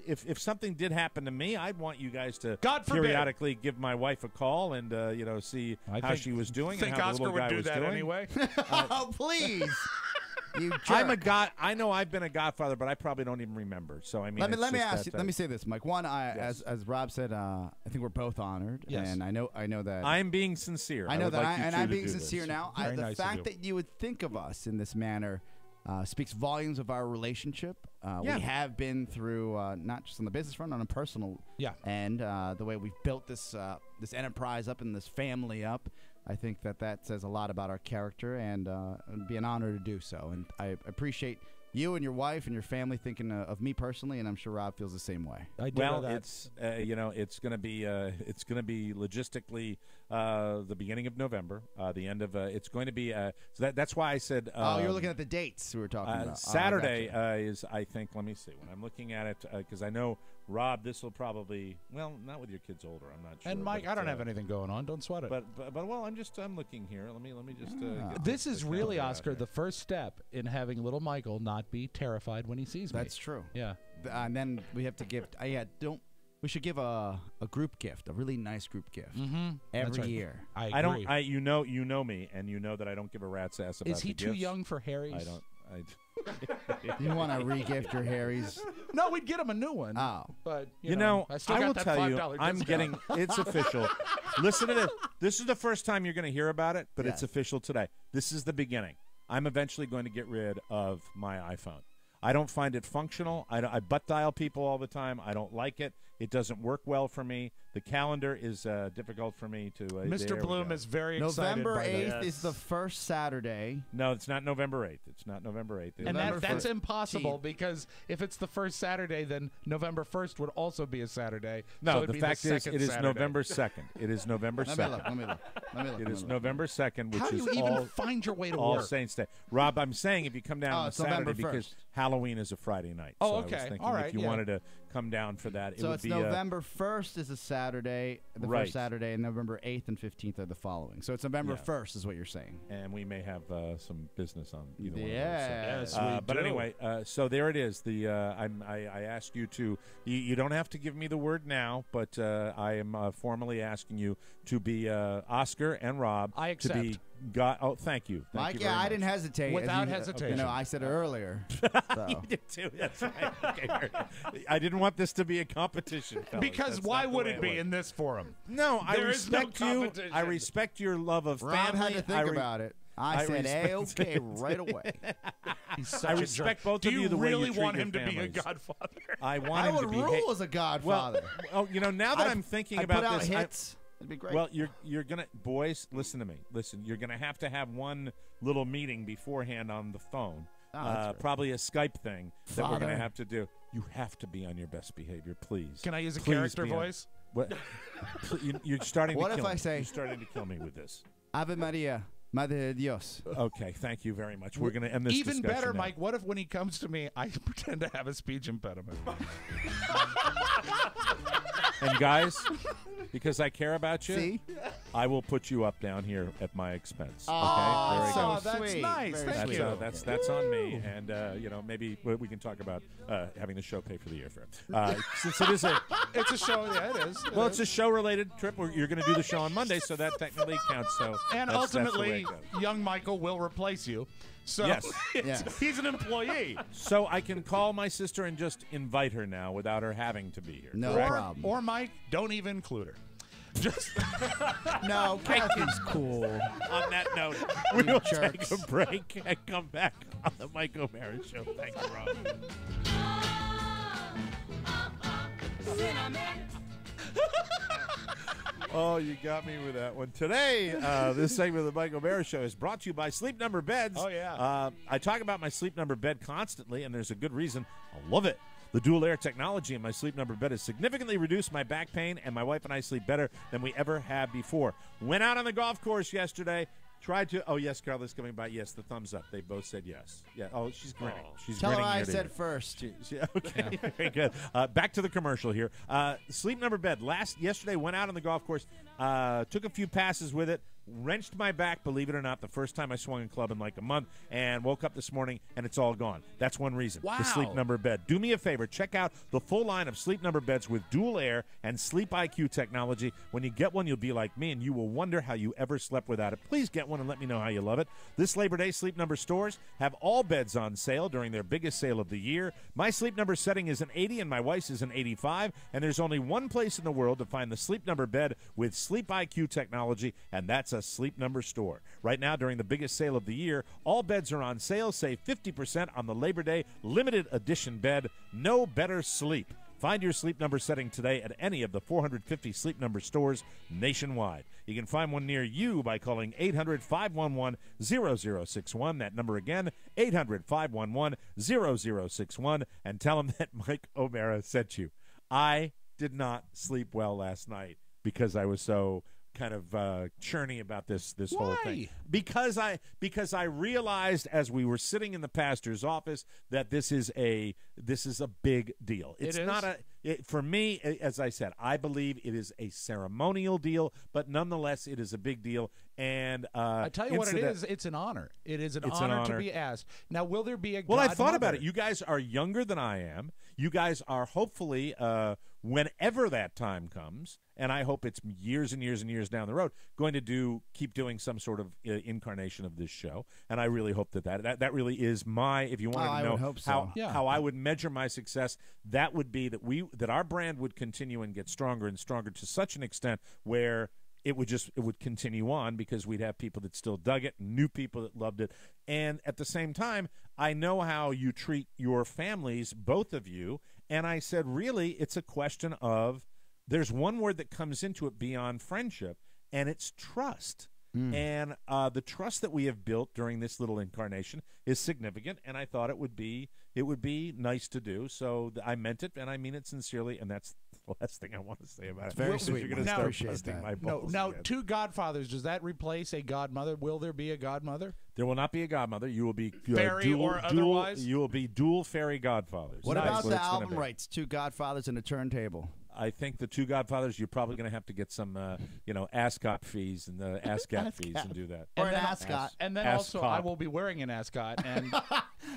if something did happen to me, I'd want you guys to God forbid. periodically give my wife a call and see how she was doing and how the Oscar little guy would do was that doing. anyway. Oh, please. You jerk. I'm a god. I know I've been a godfather, but I probably don't even remember. So I mean, let me it's just ask you. that, Let me say this, Mike. One, Yes. as Rob said, I think we're both honored, Yes. and I know that I'm being sincere. I know would that, like you and two I'm to being do sincere this. now. Very The nice of fact you. that you would think of us in this manner speaks volumes of our relationship. Yeah. We have been through not just on the business front, on a personal end. The way we've built this enterprise up and this family up. I think that says a lot about our character, and it'd be an honor to do so. And I appreciate you and your wife and your family thinking of me personally, and I'm sure Rob feels the same way. Well, it's it's going to be logistically the beginning of November, the end of it's going to be so that's why I said you're looking at the dates we were talking about. Saturday is, I think, let me see when I'm looking at it, because I know Rob, this will probably, well, not with your kids older, I'm not sure. And Mike, but, I don't have anything going on. Don't sweat it. But well, I'm looking here. Let me just. Get This the is really, calendar out Oscar, here. the first step in having little Michael not be terrified when he sees me. That's true. Yeah. And then we have to give. We should give a group gift, a really nice group gift every right. year. I agree. You know me, and you know that I don't give a rat's ass about. Is he the too gifts. young for Harry's? Do you want to re-gift your Harry's? No, we'd get him a new one. Oh, but You know, I still I got will that tell you, $5 I'm discount. getting. It's official. Listen to this. This is the first time you're going to hear about it, but it's Yes. official today. This is the beginning. I'm eventually going to get rid of my iPhone. I don't find it functional. I butt dial people all the time. I don't like it. It doesn't work well for me. The calendar is difficult for me to. Mr. Bloom is very excited. November by 8th that. is the first Saturday. No, it's not November 8th. It's not November 8th. And that's impossible 15th. because if it's the first Saturday, then November 1st would also be a Saturday. No, so it'd the be fact is, second it is Saturday. November 2nd. It is November 2nd. Let me look. It is November 2nd, which How do is you even all, find your way to all work? Saints Day. Rob, I'm saying if you come down on it's Saturday November because 1st. Halloween is a Friday night. Oh, so okay. I was thinking All right, if you yeah. wanted to come down for that, it So would it's be November 1st is a Saturday, the Right. first Saturday, and November 8th and 15th are the following. So it's November 1st is what you're saying. and we may have some business on either one of those. Yes, we But do. anyway, so there it is. I ask you to. You don't have to give me the word now, but I am formally asking you to be Oscar and Rob. I To be accept. God. Oh, thank you. Thank Mike, you very I much. didn't hesitate. Without As you- hesitation. I said it earlier. So. You did too. That's right. Okay, very good. I didn't want this to be a competition, fellas. Because That's why not the would way it be was. in this forum? No, I There is no respect you. competition. I respect your love of Rob family. had to think about it. I said, respect okay, it. right away. He's such I a respect jerk. both Do of you you the way really you treat want your him to be a families. godfather? I want I him to would be rule as a godfather. Well, now that I'm thinking I'd about put out this, hits. It'd be great. well, you're gonna boys, listen to me. Listen, you're gonna have to have one little meeting beforehand on the phone. Oh, that's great. Probably a Skype thing that we're gonna Father. have to do. You have to be on your best behavior, please. Can I use a Please character be on- voice? What? You're starting. What to if kill I me. say- You're starting to kill me with this. Ave Maria, Madre de Dios. Okay, thank you very much. We're gonna end this. Even discussion better, now. Mike, what if when he comes to me, I pretend to have a speech impediment? And guys, because I care about you, See? I will put you up down here at my expense. Aw, Okay, very so good. that's sweet. nice. Very Thank sweet. you. That's on me, and maybe we can talk about having the show pay for the airfare. Since it is It's a show. Yeah, it is. well, it's a show-related trip. You're going to do the show on Monday, so that technically counts. So And that's the way ultimately, it goes. young Michael will replace you. So Yes. Yes. he's an employee. So I can call my sister and just invite her now without her having to be here. No correct? problem. Or Mike, don't even include her. Just No, Kathy's cool. On that note, You we'll take jerks. a break and come back on the Mike O'Mara Show. Thank you, Rob. Oh, you got me with that one. Today, this segment of the Mike O'Mara Show is brought to you by Sleep Number Beds. Oh, yeah. I talk about my Sleep Number bed constantly, and there's a good reason. I love it. The dual air technology in my Sleep Number bed has significantly reduced my back pain, and my wife and I sleep better than we ever have before. Went out on the golf course yesterday. Tried to. Oh, yes, Carla's coming by. Yes, the thumbs up. They both said yes. Yeah. Oh, she's grinning. She's Tell her grinning I ear to said ear. first. Okay, very good. Back to the commercial here. Sleep Number bed. Yesterday, went out on the golf course, took a few passes with it, wrenched my back, believe it or not, the first time I swung a club in like a month, and woke up this morning, and it's all gone. That's one reason. Wow. The Sleep Number bed. Do me a favor. Check out the full line of Sleep Number beds with dual air and Sleep IQ technology. When you get one, you'll be like me, and you will wonder how you ever slept without it. Please get one and let me know how you love it. This Labor Day, Sleep Number stores have all beds on sale during their biggest sale of the year. My Sleep Number setting is an 80, and my wife's is an 85, and there's only one place in the world to find the Sleep Number bed with Sleep IQ technology, and that's a Sleep Number store. Right now, during the biggest sale of the year, all beds are on sale. Save 50% on the Labor Day limited edition bed. No better sleep. Find your Sleep Number setting today at any of the 450 Sleep Number stores nationwide. You can find one near you by calling 800-511-0061. That number again, 800-511-0061, and tell them that Mike O'Mara sent you. I did not sleep well last night because I was so kind of churny about this whole thing. Because I realized as we were sitting in the pastor's office that this is a big deal. It's not for me, as I said, I believe it is a ceremonial deal, but nonetheless it is a big deal. And I tell you what it is, it's an honor. It is an honor to be asked. Now, will there be a Well, I godmother? thought about it. You guys are younger than I am. You guys are hopefully, whenever that time comes, and I hope it's years and years and years down the road, going to keep doing some sort of incarnation of this show. And I really hope that really is my, if you wanted to know how I would measure my success, that would be that our brand would continue and get stronger and stronger to such an extent where it would continue on, because we'd have people that still dug it, new people that loved it. And at the same time, I know how you treat your families, both of you, and I said, really, it's a question of, there's one word that comes into it beyond friendship, and it's trust. And the trust that we have built during this little incarnation is significant, and I thought it would be nice to do. So I meant it, and I mean it sincerely, and that's the last thing I want to say about it. Very sweet. You're going to start busting my balls. Now, again. two godfathers, does that replace a godmother? Will there be a godmother? There will not be a godmother. You will be fairy or otherwise? You will be dual fairy godfathers. What about the album rights? Two godfathers and a turntable. I think the two godfathers, you're probably going to have to get some, ASCOT fees and the ASCAT fees and do that. Or an ascot. And then also, I will be wearing an ascot. And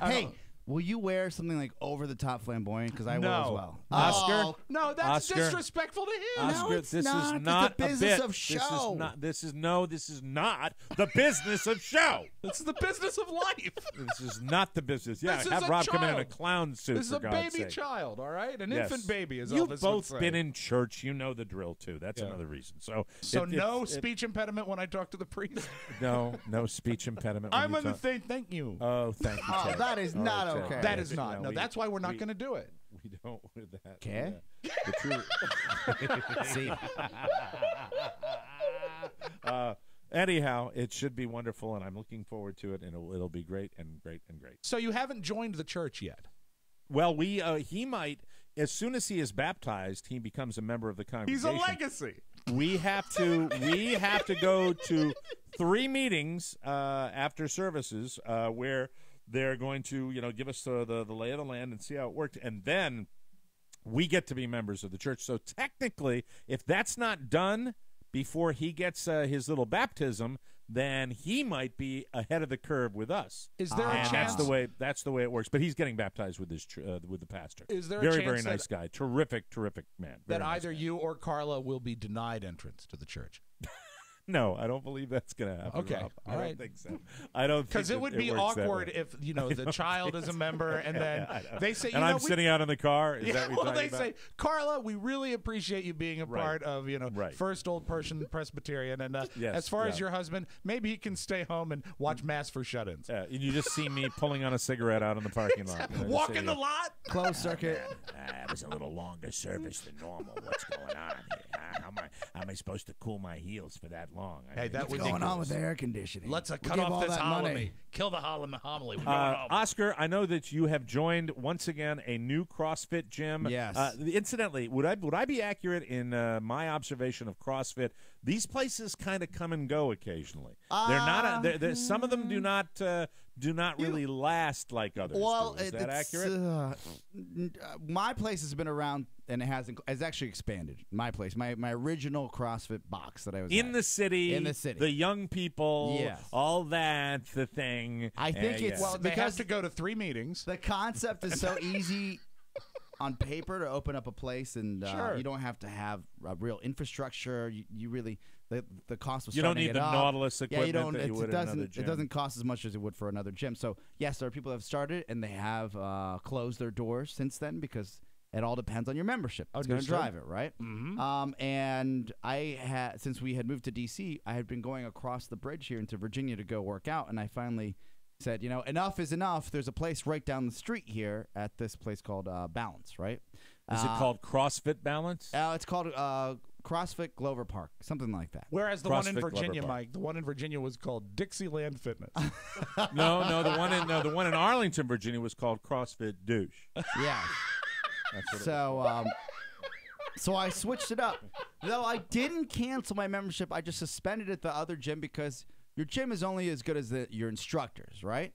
hey, will you wear something like over-the-top flamboyant? Because I will as well. Oscar? No, that's Oscar? Disrespectful to him. Oscar, No, it's this not. is It's not the a business bit. of show. This is not the business of show. This is the business of life. This is not the business. Yeah, This is have a Rob come in a child. clown suit. This is for a God's baby sake. child, all right? An Yes. infant baby is You've all this both would say. been in church. You know the drill, too. That's another reason. So no speech impediment when I talk to the priest? No speech impediment. when I'm you going to talk- say thank you. Oh, thank you, Ted. that is All not Ted. okay. That Yes, is not. No, that's why we're not going to do it. We don't with that. Okay. Yeah. The See. Anyhow, it should be wonderful, and I'm looking forward to it, and it'll be great and great and great. So you haven't joined the church yet? Well, he might, as soon as he is baptized, he becomes a member of the congregation. He's a legacy. We have to go to 3 meetings after services where they're going to give us the lay of the land and see how it worked, and then we get to be members of the church. So technically, if that's not done before he gets his little baptism, then he might be ahead of the curve with us. Is there a chance? That's the way it works. But he's getting baptized with with the pastor. Is there a very chance very nice guy, terrific man. That Very nice either guy. you or Carla will be denied entrance to the church? No, I don't believe that's going to happen. Okay, Rob. I all don't right. think so. I don't Because think it would it be works that awkward way. if the child is a member and then they say, and I'm sitting out in the car. Is that what you're well, they talking say, Carla, we really appreciate you being a Right. part of Right. First Old Person Presbyterian, and Yes, as far as yeah. your husband, maybe he can stay home and watch mass for shut-ins. Yeah, and you just see me pulling on a cigarette out in the parking lot. And I just Walk say, in the lot. Closed circuit. It was a little longer service than normal. What's going on here? how am I supposed to cool my heels for that long? Hey, that What's was going on with the air conditioning? Let's We cut gave off all this that homily. money. Kill the homily. We're going home. Oscar, I know that you have joined once again a new CrossFit gym. Yes. Incidentally, would I be accurate in my observation of CrossFit? These places kind of come and go occasionally. They're not. Some of them do not really last like others. Well, do. Is that accurate? My place has been around, and it has actually expanded. My place, my original CrossFit box that I was in at. the city. In the city, the young people. Yes. All that. The thing. I think it's well, they because have to go to 3 meetings. The concept is so easy on paper to open up a place, and Sure. you don't have to have a real infrastructure. You really the cost was You don't starting need to the get up. Nautilus Yeah, you equipment don't. that you would it at another doesn't. gym. It doesn't cost as much as it would for another gym. So yes, there are people that have started and they have closed their doors since then because it all depends on your membership. It's going to drive it, right? Mm-hmm. And I had, since we had moved to DC, I had been going across the bridge here into Virginia to go work out, and I finally said, enough is enough. There's a place right down the street here at this place called Balance, right? Is it called CrossFit Balance? It's called CrossFit Glover Park, something like that. Whereas the CrossFit one in Virginia, Glover Park. Mike, the one in Virginia was called Dixieland Fitness. No, the one in Arlington, Virginia was called CrossFit Douche. Yeah. That's what it So, so I switched it up. Though I didn't cancel my membership, I just suspended it at the other gym because your gym is only as good as your instructors, right?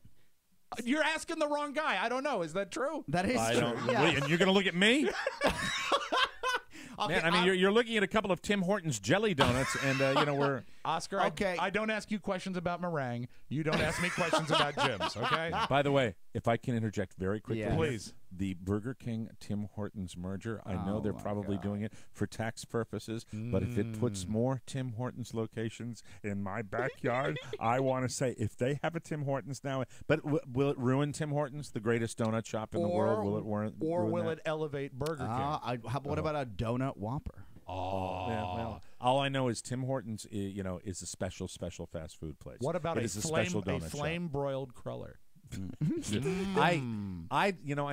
You're asking the wrong guy. I don't know. Is that true? That is I true. don't. Yeah. Wait, and you're going to look at me? Okay, Man, I mean, you're looking at a couple of Tim Hortons jelly donuts, and we're Oscar. Okay. I don't ask you questions about meringue. You don't ask me questions about gyms. Okay. By the way, if I can interject very quickly, Yeah. Please. The Burger King Tim Hortons merger. I know Oh, they're my probably God. doing it for tax purposes, but if it puts more Tim Hortons locations in my backyard, I want to say if they have a Tim Hortons now, but will it ruin Tim Hortons, the greatest donut shop in the world? Will it ruin will that? it elevate Burger King? What about a donut Whopper? Oh. Yeah, well, all I know is Tim Hortons, is a special fast food place. What about It a is special donut shop. flame broiled cruller? I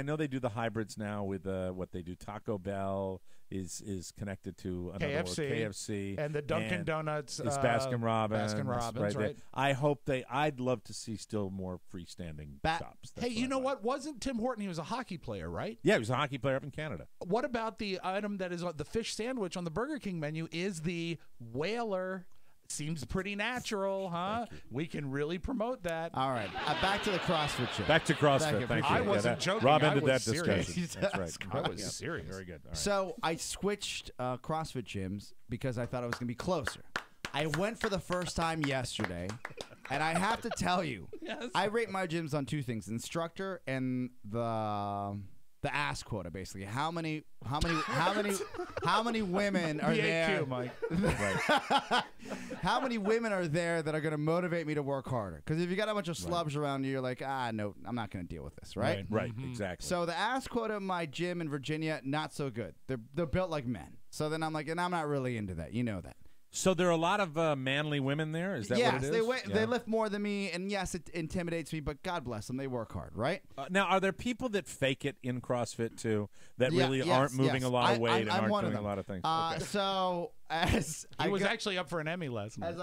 know they do the hybrids now with what they do. Taco Bell is connected to another KFC, and the Dunkin' Donuts is Baskin Robbins. Baskin Robbins, there. right? I hope I'd love to see still more freestanding shops. That's Hey, you I know like. what? Wasn't Tim Horton? He was a hockey player, right? Yeah, he was a hockey player up in Canada. What about the item that is on the fish sandwich on the Burger King menu? Is the whaler? Seems pretty natural, huh? We can really promote that. All right, back to the CrossFit gym. Back to CrossFit. Thank you. I wasn't joking. Rob I ended was that serious. discussion. That's right. I was serious. Very good. All right. So I switched CrossFit gyms because I thought it was going to be closer. I went for the first time yesterday, and I have to tell you, I rate my gyms on two things: instructor and the ass quota. Basically, how many women are there? BAQ, Mike. How many women are there that are going to motivate me to work harder? Because if you got a bunch of slubs around you, you're like, no, I'm not going to deal with this, right? Right. Exactly. So the ass quota in my gym in Virginia, not so good. They're built like men. So then I'm like, and I'm not really into that. You know that. So there are a lot of manly women there? Is that what it is? They lift more than me, and yes, it intimidates me, but God bless them. They work hard, right? Now, are there people that fake it in CrossFit, too, that really aren't moving a lot of weight and aren't doing a lot of things? Okay. So as He was actually up for an Emmy last night.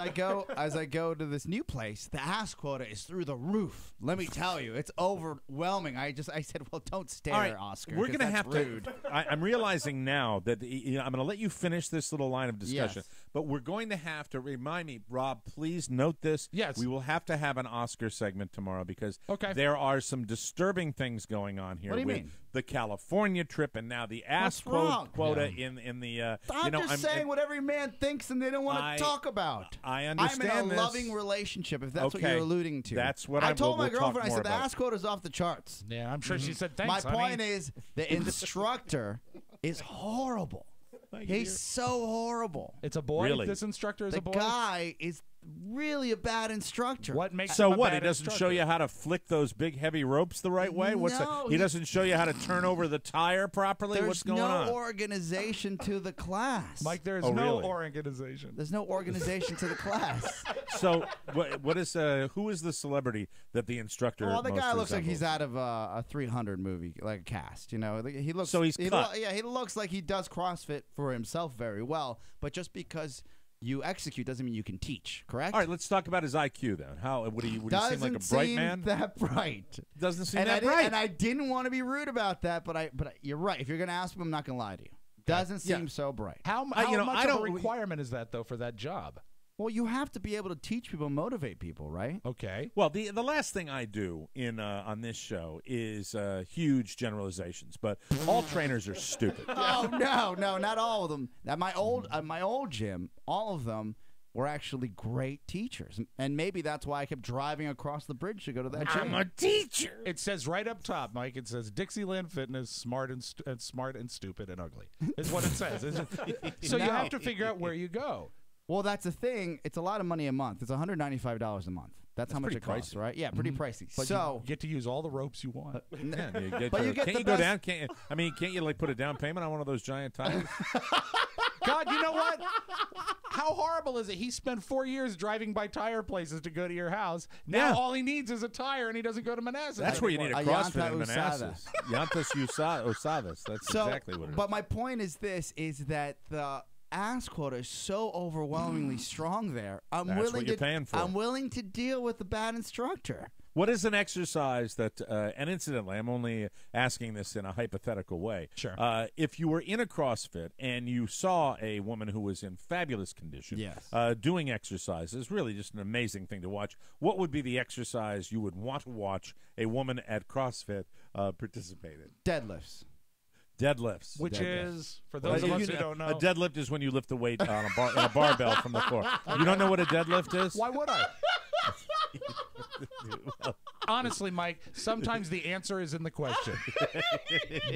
as I go to this new place, the ass quota is through the roof. Let me tell you, it's overwhelming. I said, well, don't stare, All right, Oscar. We're 'cause going to that's have rude. to. I'm realizing now that I'm going to let you finish this little line of discussion, Yes. but we're going to have to remind me, Rob, please note this. Yes. We will have to have an Oscar segment tomorrow because Okay. there are some disturbing things going on here What do you with mean? the California trip and now the ass What's wrong? quota in the. I'm just saying what every man thinks and they don't want I- to talk about. I understand I'm in a this. loving relationship, if that's what Okay. you're alluding to. That's what I I'm- told we'll my talk girlfriend. I more said the about. ass quota's off the charts. Yeah, I'm sure she said thanks. My point is, the instructor is horrible. He's so horrible. It's a boy. Really? This instructor is The a boy. guy is really a bad instructor. What makes So him a what? bad He doesn't show instructor? you how to flick those big heavy ropes the right way. What's No, that? He doesn't show you how to turn over the tire properly. There's What's going no on? organization to the class. Mike, there's Oh, no really? organization. There's no organization to the class. So what is who is the celebrity that the instructor? Well, the most guy looks like resembles? he's out of a 300 movie, like a cast. You know, he looks. So he's he cut. yeah, he looks like he does CrossFit for himself very well. But just because you execute doesn't mean you can teach. Correct? All right, let's talk about his IQ then. How would he Doesn't seem like a bright seem man? that bright. Doesn't seem and that I bright. And I didn't want to be rude about that, but you're right. If you're going to ask me, I'm not going to lie to you. Doesn't seem so bright. How much of a requirement is that, though, for that job? Well, you have to be able to teach people, motivate people, right? Okay. Well, the last thing I do in on this show is huge generalizations, but all trainers are stupid. Oh no, not all of them. At my old gym, all of them were actually great teachers, and maybe that's why I kept driving across the bridge to go to that gym. I'm a teacher. It says right up top, Mike. It says Dixieland Fitness, smart and stupid and ugly. Is what it says. So you No. have to figure out where you go. Well, that's the thing. It's a lot of money a month. It's $195 a month. That's how much pretty it costs, pricey. right? Yeah, pretty pricey. But so you get to use all the ropes you want. Yeah, you get But to- you get can't the you go best- down? Can't you, I mean, can't you like put a down payment on one of those giant tires? God, you know what? How horrible is it? He spent 4 years driving by tire places to go to your house. Now Yeah. all he needs is a tire, and he doesn't go to Manassas. That's where you need a anymore. CrossFit in Ayanta Manassas. Yantas Osadas. That's So, exactly what it is. but my point is this: is that the ass quota is so overwhelmingly strong there. I'm That's willing what you're to. paying for. I'm willing to deal with the bad instructor. What is an exercise that, and incidentally, I'm only asking this in a hypothetical way. Sure. If you were in a CrossFit and you saw a woman who was in fabulous condition Yes. doing exercises, really just an amazing thing to watch, what would be the exercise you would want to watch a woman at CrossFit participate in? Deadlifts. Deadlifts. Which is, for those of You- us who don't know. A deadlift is when you lift the weight on in a barbell from the floor. You don't know what a deadlift is? Why would I? Honestly, Mike, sometimes the answer is in the question.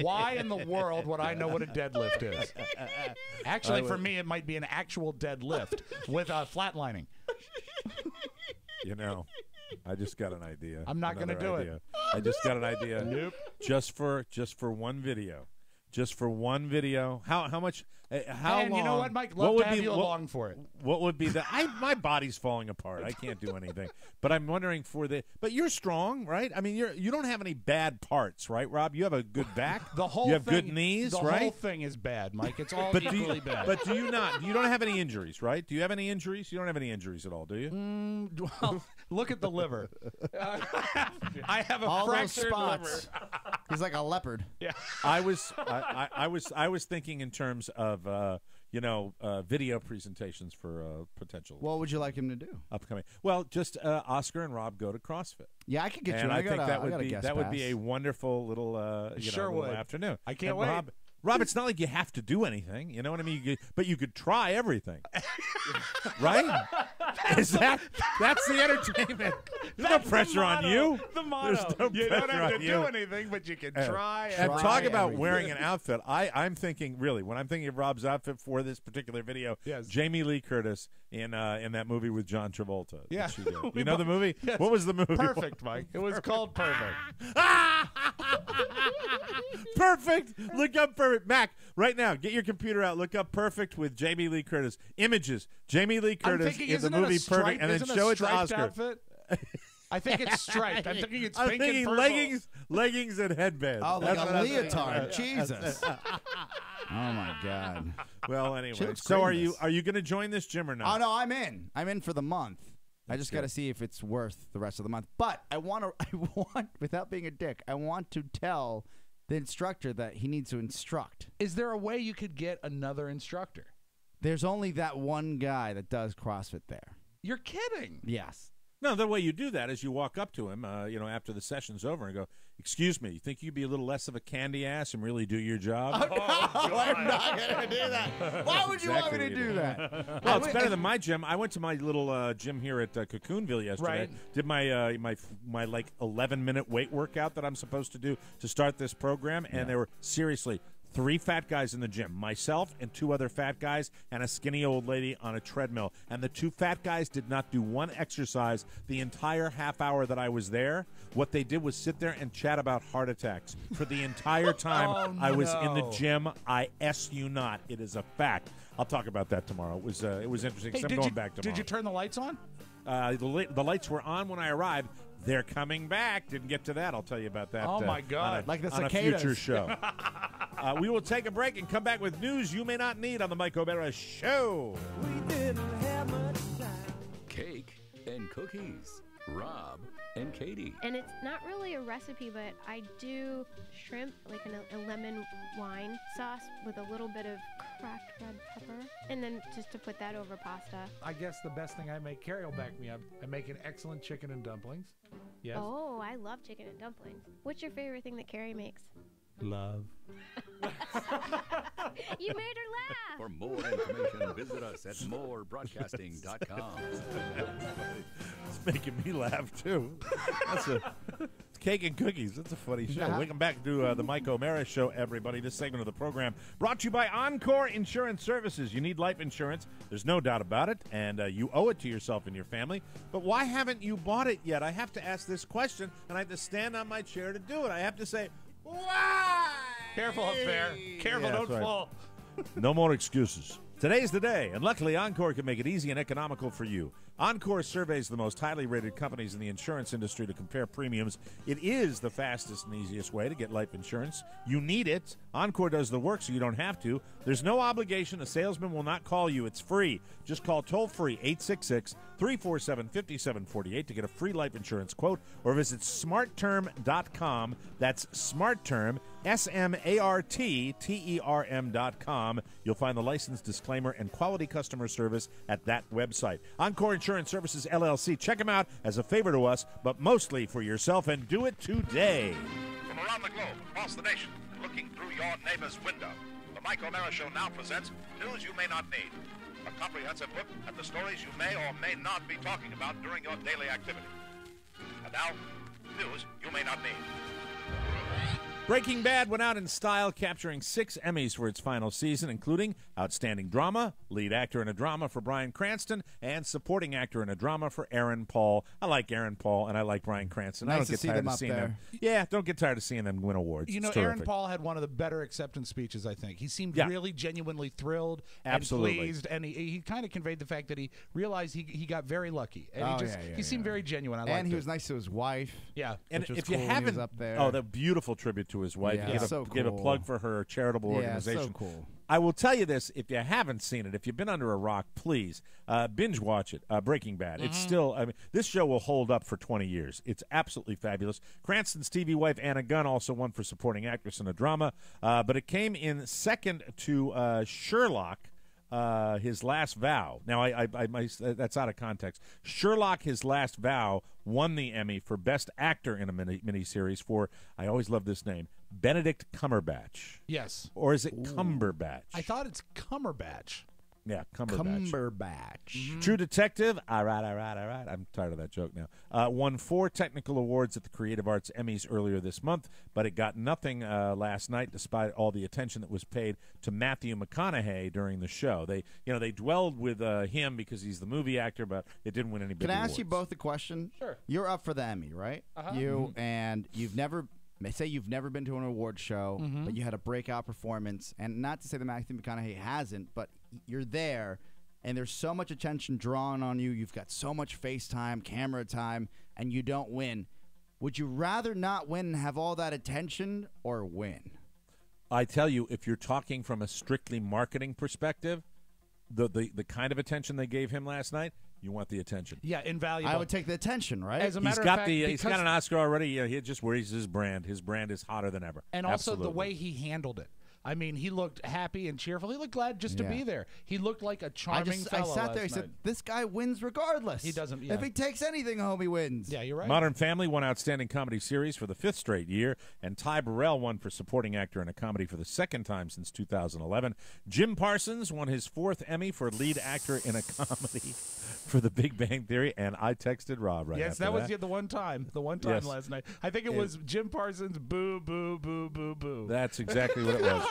Why in the world would I know what a deadlift is? Actually, for me, it might be an actual deadlift with flatlining. You know, I just got an idea. I'm not gonna Another do it. idea. I just got an idea. Nope. Just for one video. Just for one video. How much? How And long? you know what, Mike? what Love would to have be you what, along for it. What would be the? My body's falling apart. I can't do anything. But I'm wondering for the. But you're strong, right? I mean, you don't have any bad parts, right, Rob? You have a good back. The whole you have thing, good knees, the right? whole thing is bad, Mike. It's all But equally bad. But do you not? You don't have any injuries, right? Do you have any injuries? You don't have any injuries at all, do you? Well, look at the liver. I have a All those fractured spots. liver. He's like a leopard. Yeah. I was thinking in terms of video presentations for potential What would you like him to do? upcoming. Well, just Oscar and Rob go to CrossFit. Yeah, I could get And you. I think that I would got a be guest that would be pass. a wonderful little Sure little would. afternoon. I can't And wait. Rob, it's not like you have to do anything. You know what I mean? But you could try everything, right? That's the entertainment. There's no pressure on you. The motto. There's no You don't pressure have to on do you. anything, but you can try. And Try talk about everything. wearing an outfit. I'm thinking really when I'm thinking of Rob's outfit for this particular video. Yes. Jamie Lee Curtis in that movie with John Travolta. that Yeah. she did. You know the movie? Yes. What was the movie? Perfect, Mike. It was called Perfect. Perfect. Look up Perfect. Mac, right now, get your computer out. Look up Perfect with Jamie Lee Curtis. Images. Jamie Lee I'm Curtis thinking, in the isn't it a movie stripe- Perfect, and then isn't show a it to striped Oscar. outfit? I think it's striped. I'm thinking it's I'm pink thinking and purple. leggings and headbands. Oh, like That's what a I'm thinking. leotard. Jesus. Oh my God. Well, She anyway, looks so great in this. are you going to join this gym or not? Oh no, I'm in. I'm in for the month. I That's just got to good. see if it's worth the rest of the month. But I want, without being a dick, I want to tell the instructor that he needs to instruct. Is there a way you could get another instructor? There's only that one guy that does CrossFit there. You're kidding. Yes. No, the way you do that is you walk up to him, after the session's over and go, "Excuse me, you think you'd be a little less of a candy ass and really do your job?" I'm not going to do that. Why would you want me to do that? Well, it's better than my gym. I went to my little gym here at Cocoonville yesterday. Right. Did my like 11-minute weight workout that I'm supposed to do to start this program, and there were seriously 3 fat guys in the gym, myself and 2 other fat guys and a skinny old lady on a treadmill. And the 2 fat guys did not do one exercise the entire half hour that I was there. What they did was sit there and chat about heart attacks for the entire time I was in the gym. I S you not. It is a fact. I'll talk about that tomorrow. It was interesting. Hey, I'm going back tomorrow. Did you turn the lights on? The lights were on when I arrived. They're coming back. Didn't get to that. I'll tell you about that. Oh, my God. Like the on a cicadas. future show. We will take a break and come back with news you may not need on the Mike O'Mara Show. Cake and cookies. Rob and Katie. And it's not really a recipe, but I do shrimp, like a lemon wine sauce with a little bit of cracked red pepper. And then just to put that over pasta. I guess the best thing I make, Carrie will back me up. I make an excellent chicken and dumplings. Yes. Oh, I love chicken and dumplings. What's your favorite thing that Carrie makes? Love. You made her laugh. For more information, visit us at morebroadcasting.com. It's making me laugh, too. It's cake and cookies. That's a funny show. Yeah. Welcome back to the Mike O'Mara Show, everybody. This segment of the program brought to you by Encore Insurance Services. You need life insurance. There's no doubt about it, and you owe it to yourself and your family. But why haven't you bought it yet? I have to ask this question, and I have to stand on my chair to do it. I have to say, why? Careful up there. Careful, Yeah, don't that's right. fall. No more excuses. Today's the day, and luckily Encore can make it easy and economical for you. Encore surveys the most highly rated companies in the insurance industry to compare premiums. It is the fastest and easiest way to get life insurance. You need it. Encore does the work so you don't have to. There's no obligation. A salesman will not call you. It's free. Just call toll-free 866-347-5748 to get a free life insurance quote, or visit smartterm.com. That's smartterm, SMARTTERM.com. You'll find the license disclaimer and quality customer service at that website. Encore Insurance Services, LLC. Check them out as a favor to us, but mostly for yourself, and do it today. From around the globe, across the nation, looking through your neighbor's window, the Mike O'Mara Show now presents News You May Not Need, a comprehensive look at the stories you may or may not be talking about during your daily activity. And now, News You May Not Need. Breaking Bad went out in style, capturing 6 Emmys for its final season, including Outstanding Drama, Lead Actor in a Drama for Bryan Cranston, and Supporting Actor in a Drama for Aaron Paul. I like Aaron Paul, and I like Bryan Cranston. I Nice don't to get see tired them of up seeing there. them. Yeah, don't get tired of seeing them win awards. You know, It's Aaron terrific. Paul had one of the better acceptance speeches, I think. He seemed Yeah. really genuinely thrilled Absolutely. and pleased, and he kind of conveyed the fact that he realized he got very lucky. And Oh, he seemed very genuine. I liked And he it. was nice to his wife. Yeah. And which was if cool you when he was haven't, up there. oh, the beautiful tribute to his wife. Yeah, Give, so give a cool. plug for her charitable Yeah, organization. so cool. I will tell you this: if you haven't seen it, if you've been under a rock, please binge watch it. Breaking Bad. It's still. I mean, this show will hold up for 20 years. It's absolutely fabulous. Cranston's TV wife Anna Gunn also won for supporting actress in a drama, but it came in second to Sherlock. His Last Vow. Now, that's out of context. Sherlock, His Last Vow won the Emmy for Best Actor in a miniseries for, I always love this name, Benedict Cumberbatch. Yes. Or is it Cumberbatch? I thought it's Cumberbatch. Yeah, Cumberbatch. Cumberbatch. True Detective, all right. I'm tired of that joke now. Won 4 technical awards at the Creative Arts Emmys earlier this month, but it got nothing last night, despite all the attention that was paid to Matthew McConaughey during the show. They dwelled with him because he's the movie actor, but it didn't win any big Can I awards. ask you both a question? Sure. You're up for the Emmy, right? Uh-huh. You and you've never. Say you've never been to an award show, Mhm. but you had a breakout performance, and not to say that Matthew McConaughey hasn't, but you're there, and there's so much attention drawn on you. You've got so much FaceTime, camera time, and you don't win. Would you rather not win and have all that attention, or win? I tell you, if you're talking from a strictly marketing perspective, the kind of attention they gave him last night, you want the attention. Yeah, invaluable. I would take the attention, right? As a He's matter got of fact, he's got because- an Oscar already. He just wears his brand. His brand is hotter than ever. And also the Absolutely. way he handled it. I mean, he looked happy and cheerful. He looked glad just to Yeah. be there. He looked like a I charming fellow sat there. I last said, night. "This guy wins regardless. He doesn't- yeah. If he takes anything home, he wins." Yeah, you're right. Modern Family won Outstanding Comedy Series for the 5th straight year, and Ty Burrell won for Supporting Actor in a Comedy for the 2nd time since 2011. Jim Parsons won his 4th Emmy for Lead Actor in a Comedy for The Big Bang Theory, and I texted Rob right Yes, after that was the one time. The one time Yes. last night. I think it was Jim Parsons, boo, boo, boo, boo, boo. That's exactly what it was.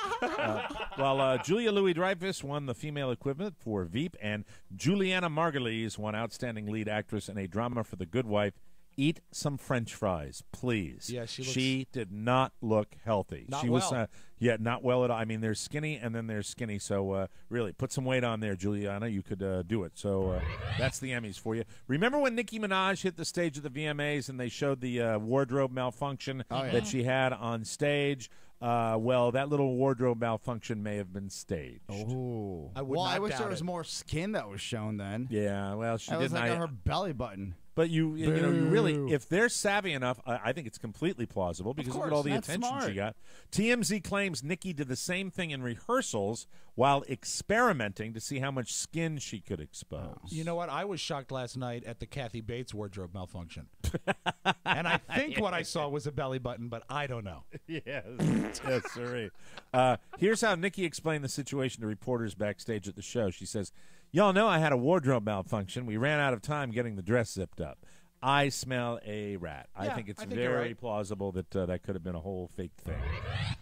While Julia Louis-Dreyfus won the female equivalent for Veep, and Juliana Margulies won Outstanding Lead Actress in a Drama for The Good Wife. Eat some French fries, please. Yeah, she she did not look healthy. Not she well. was, not well at all. I mean, there's skinny and then there's skinny. So really, put some weight on there, Juliana. You could do it. So that's the Emmys for you. Remember when Nicki Minaj hit the stage at the VMAs and they showed the wardrobe malfunction that she had on stage? Well, that little wardrobe malfunction may have been staged. Oh, I would well, not I wish doubt there was it. more skin that was shown then. Yeah, well, she That was didn't. like on her belly button. But you know, you really, Boo. if they're savvy enough, I think it's completely plausible because look at all the that's attention smart. she got. TMZ claims Nikki did the same thing in rehearsals while experimenting to see how much skin she could expose. You know what? I was shocked last night at the Kathy Bates wardrobe malfunction. And I think what I saw was a belly button, but I don't know. Yes, yes, sir. Here's how Nikki explained the situation to reporters backstage at the show. She says, "Y'all know I had a wardrobe malfunction. We ran out of time getting the dress zipped up. I smell a rat. I Yeah, think it's I think you're very right. plausible that that could have been a whole fake thing."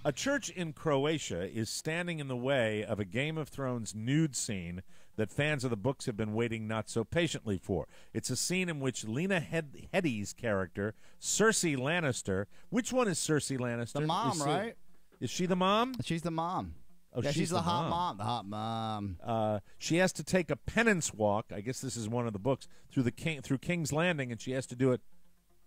A church in Croatia is standing in the way of a Game of Thrones nude scene that fans of the books have been waiting not so patiently for. It's a scene in which Lena Headey's character, Cersei Lannister. Which one is Cersei Lannister? The mom, right? Is she the mom? She's the mom. Oh, yeah, she's the hot mom. mom. The hot mom. She has to take a penance walk. I guess this is one of the books through King's Landing, and she has to do it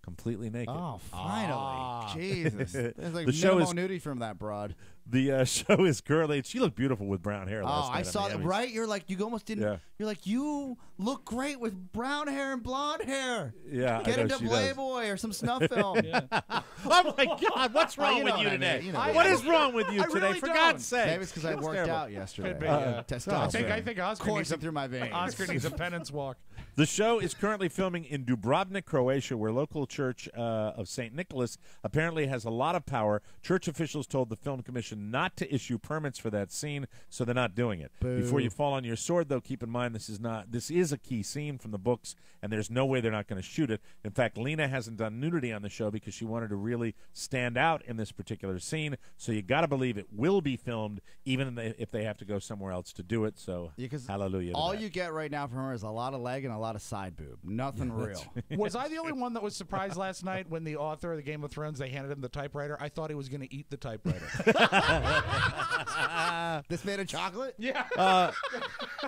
completely naked. Oh, finally. Jesus. There's like The show minimal is- nudity from that broad. The show is currently. She looked beautiful with brown hair. Last Oh, night I on saw the that. Emmys. Right? You're like, you almost didn't. Yeah. You're like, you look great with brown hair and blonde hair. Yeah, I Get know into she does. Playboy or some snuff film. Oh my God! What's wrong you with know you what I today? mean, you know what what I is mean. wrong with you I today? really For don't. God's sake! Maybe it's because I She looks worked terrible. out yesterday. Could be, Testosterone. I think Oscar needs coursing a, through my veins. Oscar needs a penance walk. The show is currently filming in Dubrovnik, Croatia, where local church of St. Nicholas apparently has a lot of power. Church officials told the film commission not to issue permits for that scene, so they're not doing it. Boo. Before you fall on your sword, though, keep in mind this is a key scene from the books, and there's no way they're not going to shoot it. In fact, Lena hasn't done nudity on the show because she wanted to really stand out in this particular scene. So you got to believe it will be filmed, even if they have to go somewhere else to do it. So hallelujah. to All that. you get right now from her is a lot of leg and a lot of side boob. Nothing real. Was I the only one that was surprised last night when the author of the Game of Thrones, they handed him the typewriter? I thought he was going to eat the typewriter. This made of chocolate? Yeah.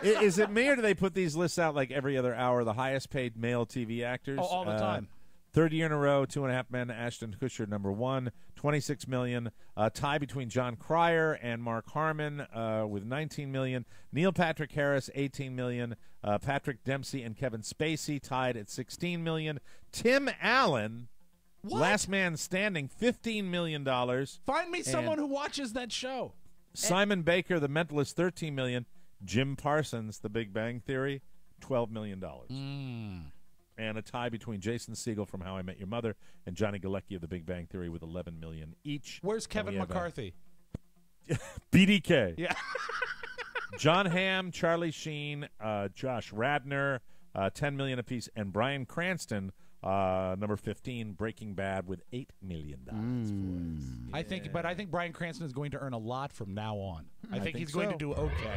Is it me, or do they put these lists out like every other hour? The highest paid male TV actors? Oh, all the time. Third year in a row, 2.5 Men. Ashton Kutcher, number one, 26 million. Tie between John Cryer and Mark Harmon with 19 million. Neil Patrick Harris, 18 million. Patrick Dempsey and Kevin Spacey tied at 16 million. Tim Allen, Last Man Standing, $15 million. Find me someone who watches that show. Simon Baker, The Mentalist, $13 million. Jim Parsons, The Big Bang Theory, $12 million. And a tie between Jason Segel from How I Met Your Mother and Johnny Galecki of The Big Bang Theory with $11 million each. Where's And Kevin we have, McCarthy? BDK. Yeah. John Hamm, Charlie Sheen, Josh Radner, $10 million apiece, and Bryan Cranston, number 15, Breaking Bad, with $8 million for us. I think Bryan Cranston is going to earn a lot from now on. I think he's so. going to do okay.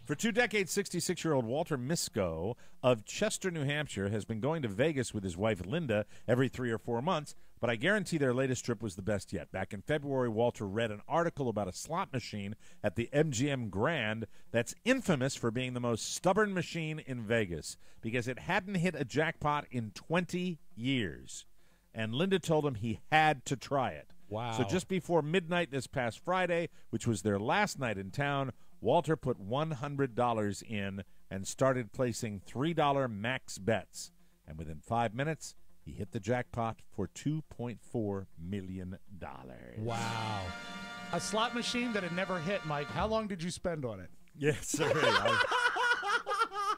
For 2 decades, 66-year-old Walter Misko of Chester, New Hampshire, has been going to Vegas with his wife Linda every 3 or 4 months, but I guarantee their latest trip was the best yet. Back in February, Walter read an article about a slot machine at the MGM Grand that's infamous for being the most stubborn machine in Vegas because it hadn't hit a jackpot in 20 years. And Linda told him he had to try it. Wow. So just before midnight this past Friday, which was their last night in town, Walter put $100 in and started placing $3 max bets. And within 5 minutes, he hit the jackpot for $2.4 million. Wow. A slot machine that had never hit, Mike. How long did you spend on it? Yes, sir.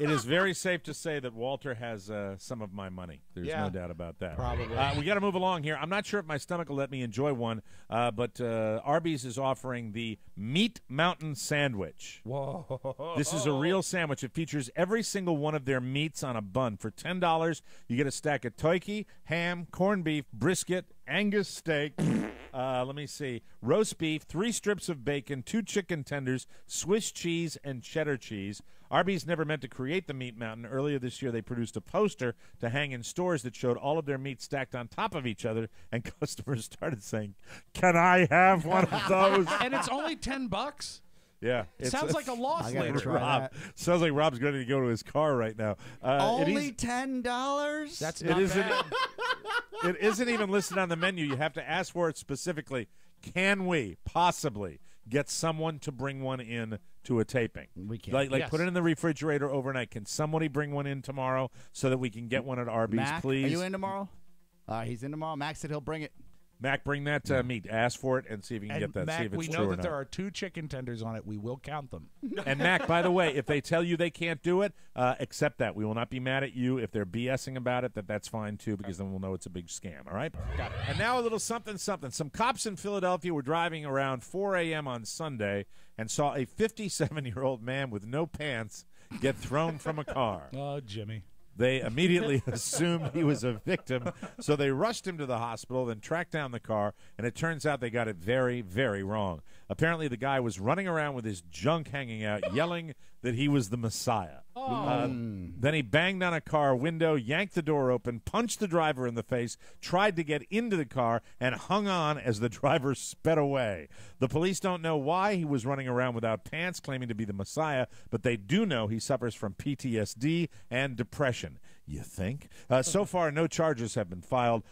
It is very safe to say that Walter has some of my money. There's Yeah, no doubt about that. probably. We got to move along here. I'm not sure if my stomach will let me enjoy one, but Arby's is offering the Meat Mountain Sandwich. Whoa. This is a real sandwich. It features every single one of their meats on a bun. For $10, you get a stack of turkey, ham, corned beef, brisket, Angus steak, Let me see. Roast beef, 3 strips of bacon, 2 chicken tenders, Swiss cheese, and cheddar cheese. Arby's never meant to create the meat mountain. Earlier this year, they produced a poster to hang in stores that showed all of their meat stacked on top of each other, and customers started saying, "Can I have one of those?" And it's only $10. Yeah. Sounds like a loss leader. Rob. Sounds like Rob's going to go to his car right now. Only $10? That's not bad. It isn't even listed on the menu. You have to ask for it specifically. Can we possibly get someone to bring one in to a taping? We can. Like put it in the refrigerator overnight. Can somebody bring one in tomorrow so that we can get one at Arby's, Mac, please? are you in tomorrow? He's in tomorrow. Mac said he'll bring it. Mac, bring that meat. Ask for it and see if you can get that. Mac, see if it's we true know or that not. there are 2 chicken tenders on it. We will count them. And Mac, by the way, if they tell you they can't do it, accept that. We will not be mad at you if they're BSing about it. That's fine too, because then we'll know it's a big scam. All right. Got it. And now a little something. Some cops in Philadelphia were driving around 4 a.m. on Sunday and saw a 57-year-old man with no pants get thrown from a car. Oh, Jimmy. They immediately assumed he was a victim, so they rushed him to the hospital, then tracked down the car, and it turns out they got it very, very wrong. Apparently, the guy was running around with his junk hanging out, yelling that he was the Messiah. Then he banged on a car window, yanked the door open, punched the driver in the face, tried to get into the car, and hung on as the driver sped away. The police don't know why he was running around without pants, claiming to be the Messiah, but they do know he suffers from PTSD and depression. You think? So far, no charges have been filed.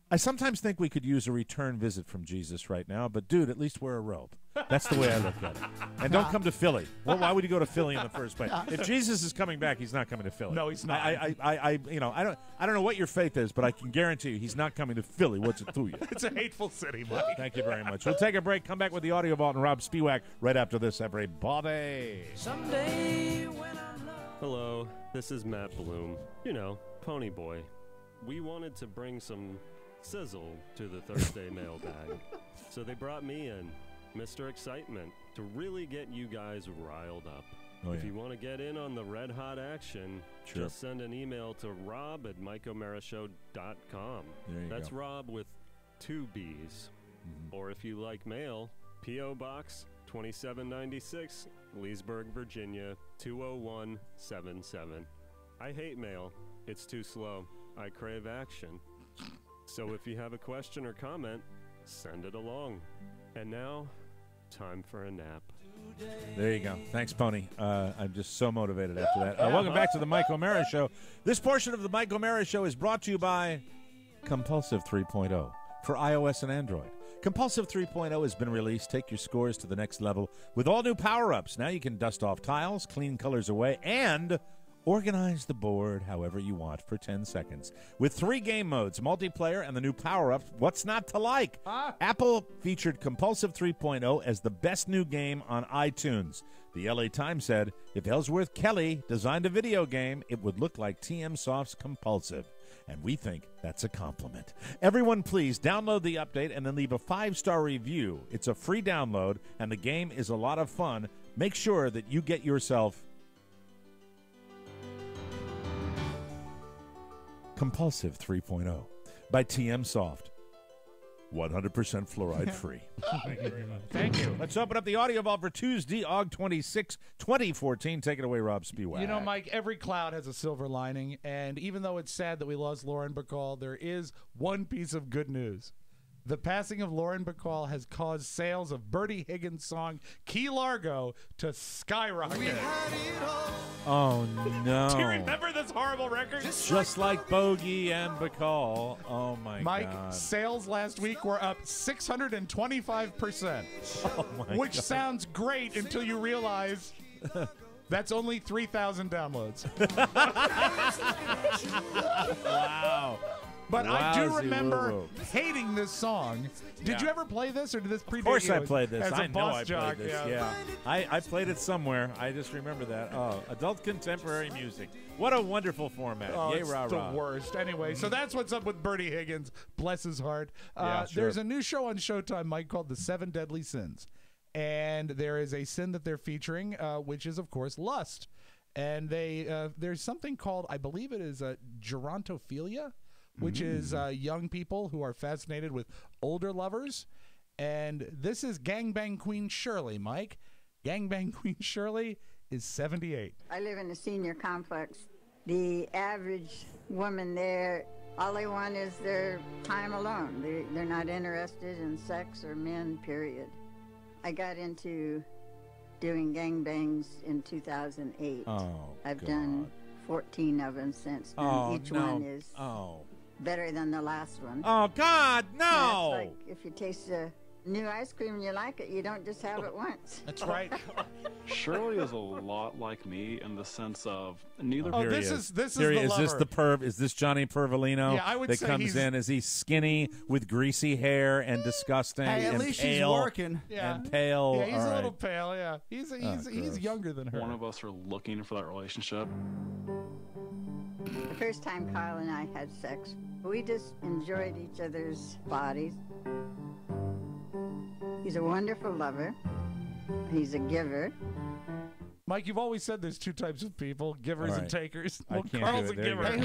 I sometimes think we could use a return visit from Jesus right now, but, dude, at least wear a robe. That's the way I look at it. And don't come to Philly. Well, why would you go to Philly in the first place? If Jesus is coming back, he's not coming to Philly. No, he's not. I don't know what your faith is, but I can guarantee you he's not coming to Philly. What's it through you? It's a hateful city, Mike. Thank you very much. We'll take a break. Come back with the Audio Vault and Rob Spiewak right after this. Everybody. Someday when I'm Hello, this is Matt Bloom. You know, Pony Boy. We wanted to bring some sizzle to the Thursday mailbag, so they brought me in, Mr. Excitement, to really get you guys riled up. If you want to get in on the red hot action, just send an email to rob@michaelmarishow.com. That's go. Rob with 2 B's. Or if you like mail, P.O. Box 2796, Leesburg, Virginia 20177. I hate mail. It's too slow. I crave action. So if you have a question or comment, send it along. And now, time for a nap. There you go. Thanks, Pony. I'm just so motivated after that. Welcome back to the Mike O'Mara Show. This portion of the Mike O'Mara Show is brought to you by Compulsive 3.0 for iOS and Android. Compulsive 3.0 has been released. Take your scores to the next level with all new power-ups. Now you can dust off tiles, clean colors away, and organize the board however you want for 10 seconds. With 3 game modes, multiplayer, and the new power-ups, what's not to like? Apple featured Compulsive 3.0 as the best new game on iTunes. The LA Times said, if Ellsworth Kelly designed a video game, it would look like Tmos's Compulsive. And we think that's a compliment. Everyone, please download the update and then leave a 5-star review. It's a free download, and the game is a lot of fun. Make sure that you get yourself Compulsive 3.0 by TM Soft. 100% fluoride free. Thank you very much. Thank you. Let's open up the audio vault for Tuesday, Aug 26, 2014. Take it away, Rob Spiewak. You know, Mike, every cloud has a silver lining, and even though it's sad that we lost Lauren Bacall, there is one piece of good news. The passing of Lauren Bacall has caused sales of Bertie Higgins' song Key Largo to skyrocket. Oh, no. Do you remember this horrible record? Just like Bogey and Bacall. Oh, my Mike, God. sales last week were up 625%, which God. sounds great until you realize that's only 3,000 downloads. Wow. But I do Wowzy remember woo-woo. hating this song. Did you ever play this, or did this predate Of course you I played this. as a I know boss I jock? played this. Yeah. I played it somewhere. I just remember that. Oh, adult contemporary music. What a wonderful format. Oh, Yay, it's rah, the rah. worst. Anyway, so that's what's up with Bertie Higgins. Bless his heart. Yeah, sure. There's a new show on Showtime, Mike, called The 7 Deadly Sins. And there is a sin that they're featuring, which is, of course, lust. And there's something called, I believe it is gerontophilia, which is young people who are fascinated with older lovers. And this is Gangbang Queen Shirley, Mike. Gangbang Queen Shirley is 78. I live in a senior complex. The average woman there, all they want is their time alone. They're not interested in sex or men, period. I got into doing gangbangs in 2008. I've done 14 of them since then. Each one is better than the last one. Oh, God, no! That's like if you taste a new ice cream and you like it, you don't just have it once. That's right. Shirley is a lot like me in the sense of neither. Oh, this is Here the is this lover. the perv? Is this Johnny Pervolino Yeah, I would that say comes he's- in? Is he skinny with greasy hair and disgusting Hey, at and least she's pale? working. Yeah. And pale. Yeah, he's All a right. little pale. Yeah, he's gross. younger than her. One of us are looking for that relationship. The first time Kyle and I had sex, we just enjoyed each other's bodies. He's a wonderful lover. He's a giver. Mike, you've always said there's two types of people: givers All and right. takers. I Well, can't Carl's do a it. There you giver.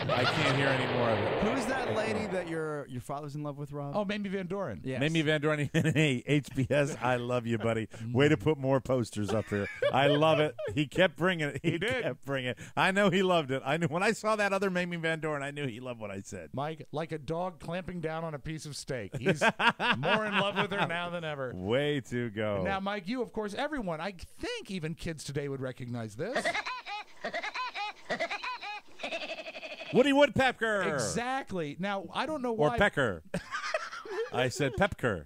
go. I can't hear any more of it. Who's that lady that your father's in love with, Rob? Oh, Mamie Van Doren. Yes. Mamie Van Doren. Hey, HBS, I love you, buddy. Way to put more posters up here. I love it. He kept bringing it. He did. kept bringing it. I know he loved it. I knew when I saw that other Mamie Van Doren, I knew he loved what I said. Mike, like a dog clamping down on a piece of steak. He's more in love with her now than ever. Way to go. Now, Mike, you, of course, everyone, I think even kids today would recognize this. Woody Woodpecker. Exactly. Now, I don't know Or why. Pecker. I said Pepker.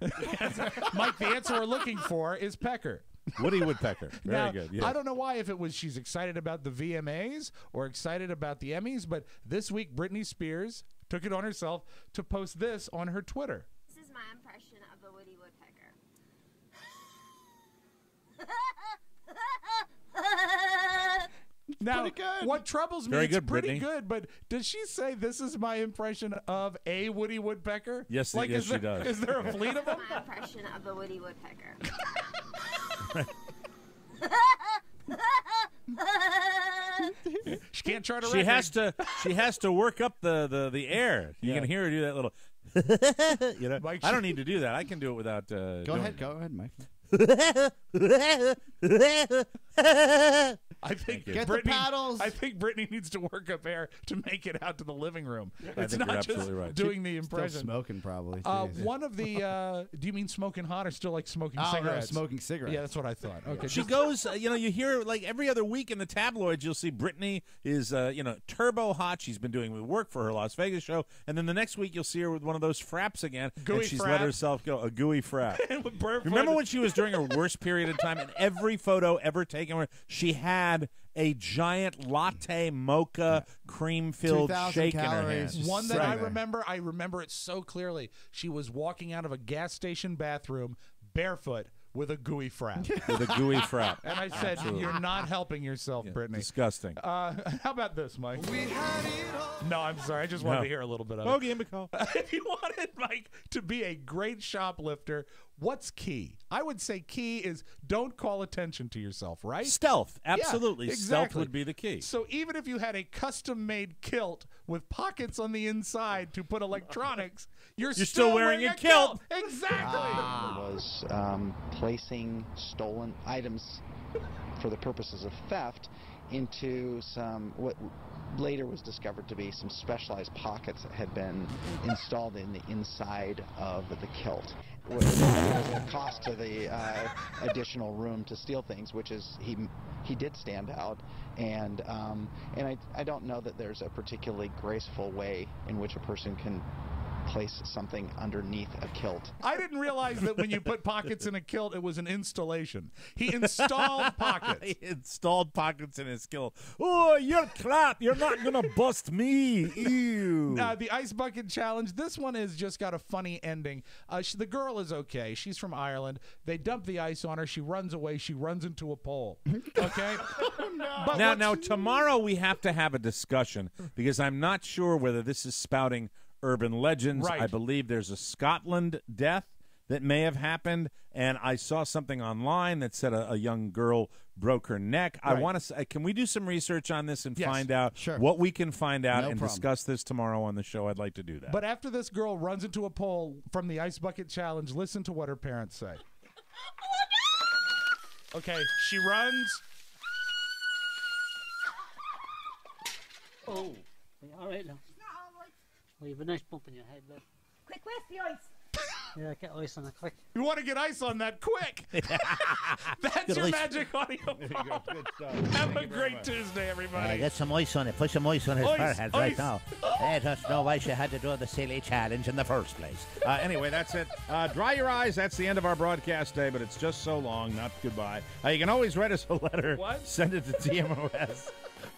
Mike, the answer we're looking for is Pecker. Woody Woodpecker. Very Now, good. Yes. I don't know why, if it was she's excited about the VMAs or excited about the Emmys, but this week Britney Spears took it on herself to post this on her Twitter. This is my impression of the Woody Woodpecker. Now, pretty good. what troubles me, Very it's good, pretty Brittany. good, but does she say this is my impression of a Woody Woodpecker? Yes, like, yes, is there, she does. Is there a fleet of them? My impression of the Woody Woodpecker. She can't chart a She record. has to work up the air. You Yeah. can hear her do that little you know. Mike, I don't need to do that. I can do it without Go ahead, Mike. I think Get the Brittany, paddles. I think Brittany needs to work up air to make it out to the living room. I It's think not you're just absolutely right. doing the Still impression. smoking, probably. Jeez. One of the do you mean smoking hot or still like smoking Oh, no, cigarettes? smoking cigarettes. Yeah, that's what I thought. Okay, She just- goes, you hear like every other week in the tabloids, you'll see Britney is, turbo hot. She's been doing work for her Las Vegas show. And then the next week, you'll see her with one of those fraps again. Gooey and she's frap. let herself go, a gooey frap. with barefoot. Remember when she was during her worst period of time, and every photo ever taken, where she had a giant latte mocha cream-filled 2,000 shake in her calories. hand. One that Right I there. remember it so clearly. She was walking out of a gas station bathroom barefoot with a gooey frap. With a gooey frap. And I said, Absolutely. "You're not helping yourself, Brittany." Disgusting. How about this, Mike? No, I'm sorry. I just wanted No. to hear a little bit of Bogey and McCall. it. If you wanted Mike to be a great shoplifter, what's key? I would say key is don't call attention to yourself, right? Stealth. Yeah, Absolutely. Stealth exactly. would be the key. So even if you had a custom-made kilt with pockets on the inside to put electronics, you're still wearing a kilt. Exactly. Was placing stolen items for the purposes of theft into some what later was discovered to be some specialized pockets that had been installed in the inside of the kilt. There was a cost to the additional room to steal things, which is he did stand out, and I don't know that there's a particularly graceful way in which a person can place something underneath a kilt. I didn't realize that when you put pockets in a kilt, it was an installation. He installed pockets. He installed pockets in his kilt. Oh, you're crap. You're not going to bust me. Ew. The ice bucket challenge. This one has just got a funny ending. The girl is okay. She's from Ireland. They dump the ice on her. She runs away. She runs into a pole. Okay? But Now, tomorrow we have to have a discussion because I'm not sure whether this is spouting urban legends. Right. I believe there's a Scotland death that may have happened, and I saw something online that said a young girl broke her neck. I Right. want to. Can we do some research on this and Yes, find out sure. what we can find out No and problem. discuss this tomorrow on the show? I'd like to do that. But after this girl runs into a pole from the Ice Bucket Challenge, listen to what her parents say. Okay, she runs. Oh, are you all right now? Well, you've a nice bump in your head, love. Quick, where's the ice? Yeah, get ice on it quick. You want to get ice on that quick. That's Good your ice. magic audio phone. Good stuff. Have a great Tuesday, everybody. Get some ice on it. Put some ice on his Ice, forehead ice. right now. Let us know why she had to do the silly challenge in the first place. Anyway, that's it. Dry your eyes. That's the end of our broadcast day, but it's just so long, not goodbye. You can always write us a letter. What? Send it to TMOS,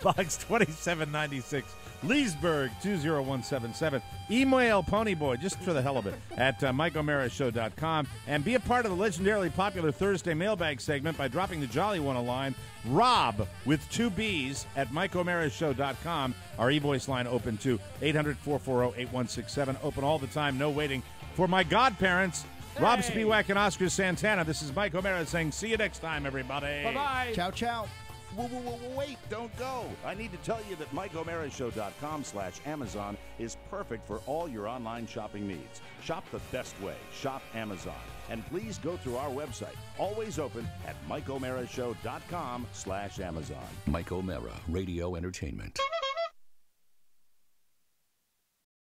Box 2796, Leesburg 20177. Email Ponyboy, just for the hell of it, at MikeO'MaraShow.com. And be a part of the legendarily popular Thursday mailbag segment by dropping the Jolly One a line. Rob, with 2 B's, at MikeO'MaraShow.com. Our e-voice line open to 800-440-8167. Open all the time, no waiting. For my godparents, Rob Spiewak and Oscar Santana, this is Mike O'Mara saying see you next time, everybody. Bye-bye. Ciao, ciao. Wait, don't go. I need to tell you that MikeO'MaraShow.com/Amazon is perfect for all your online shopping needs. Shop the best way. Shop Amazon. And please go through our website, always open at MikeO'MaraShow.com/Amazon. Mike O'Mara, Radio Entertainment.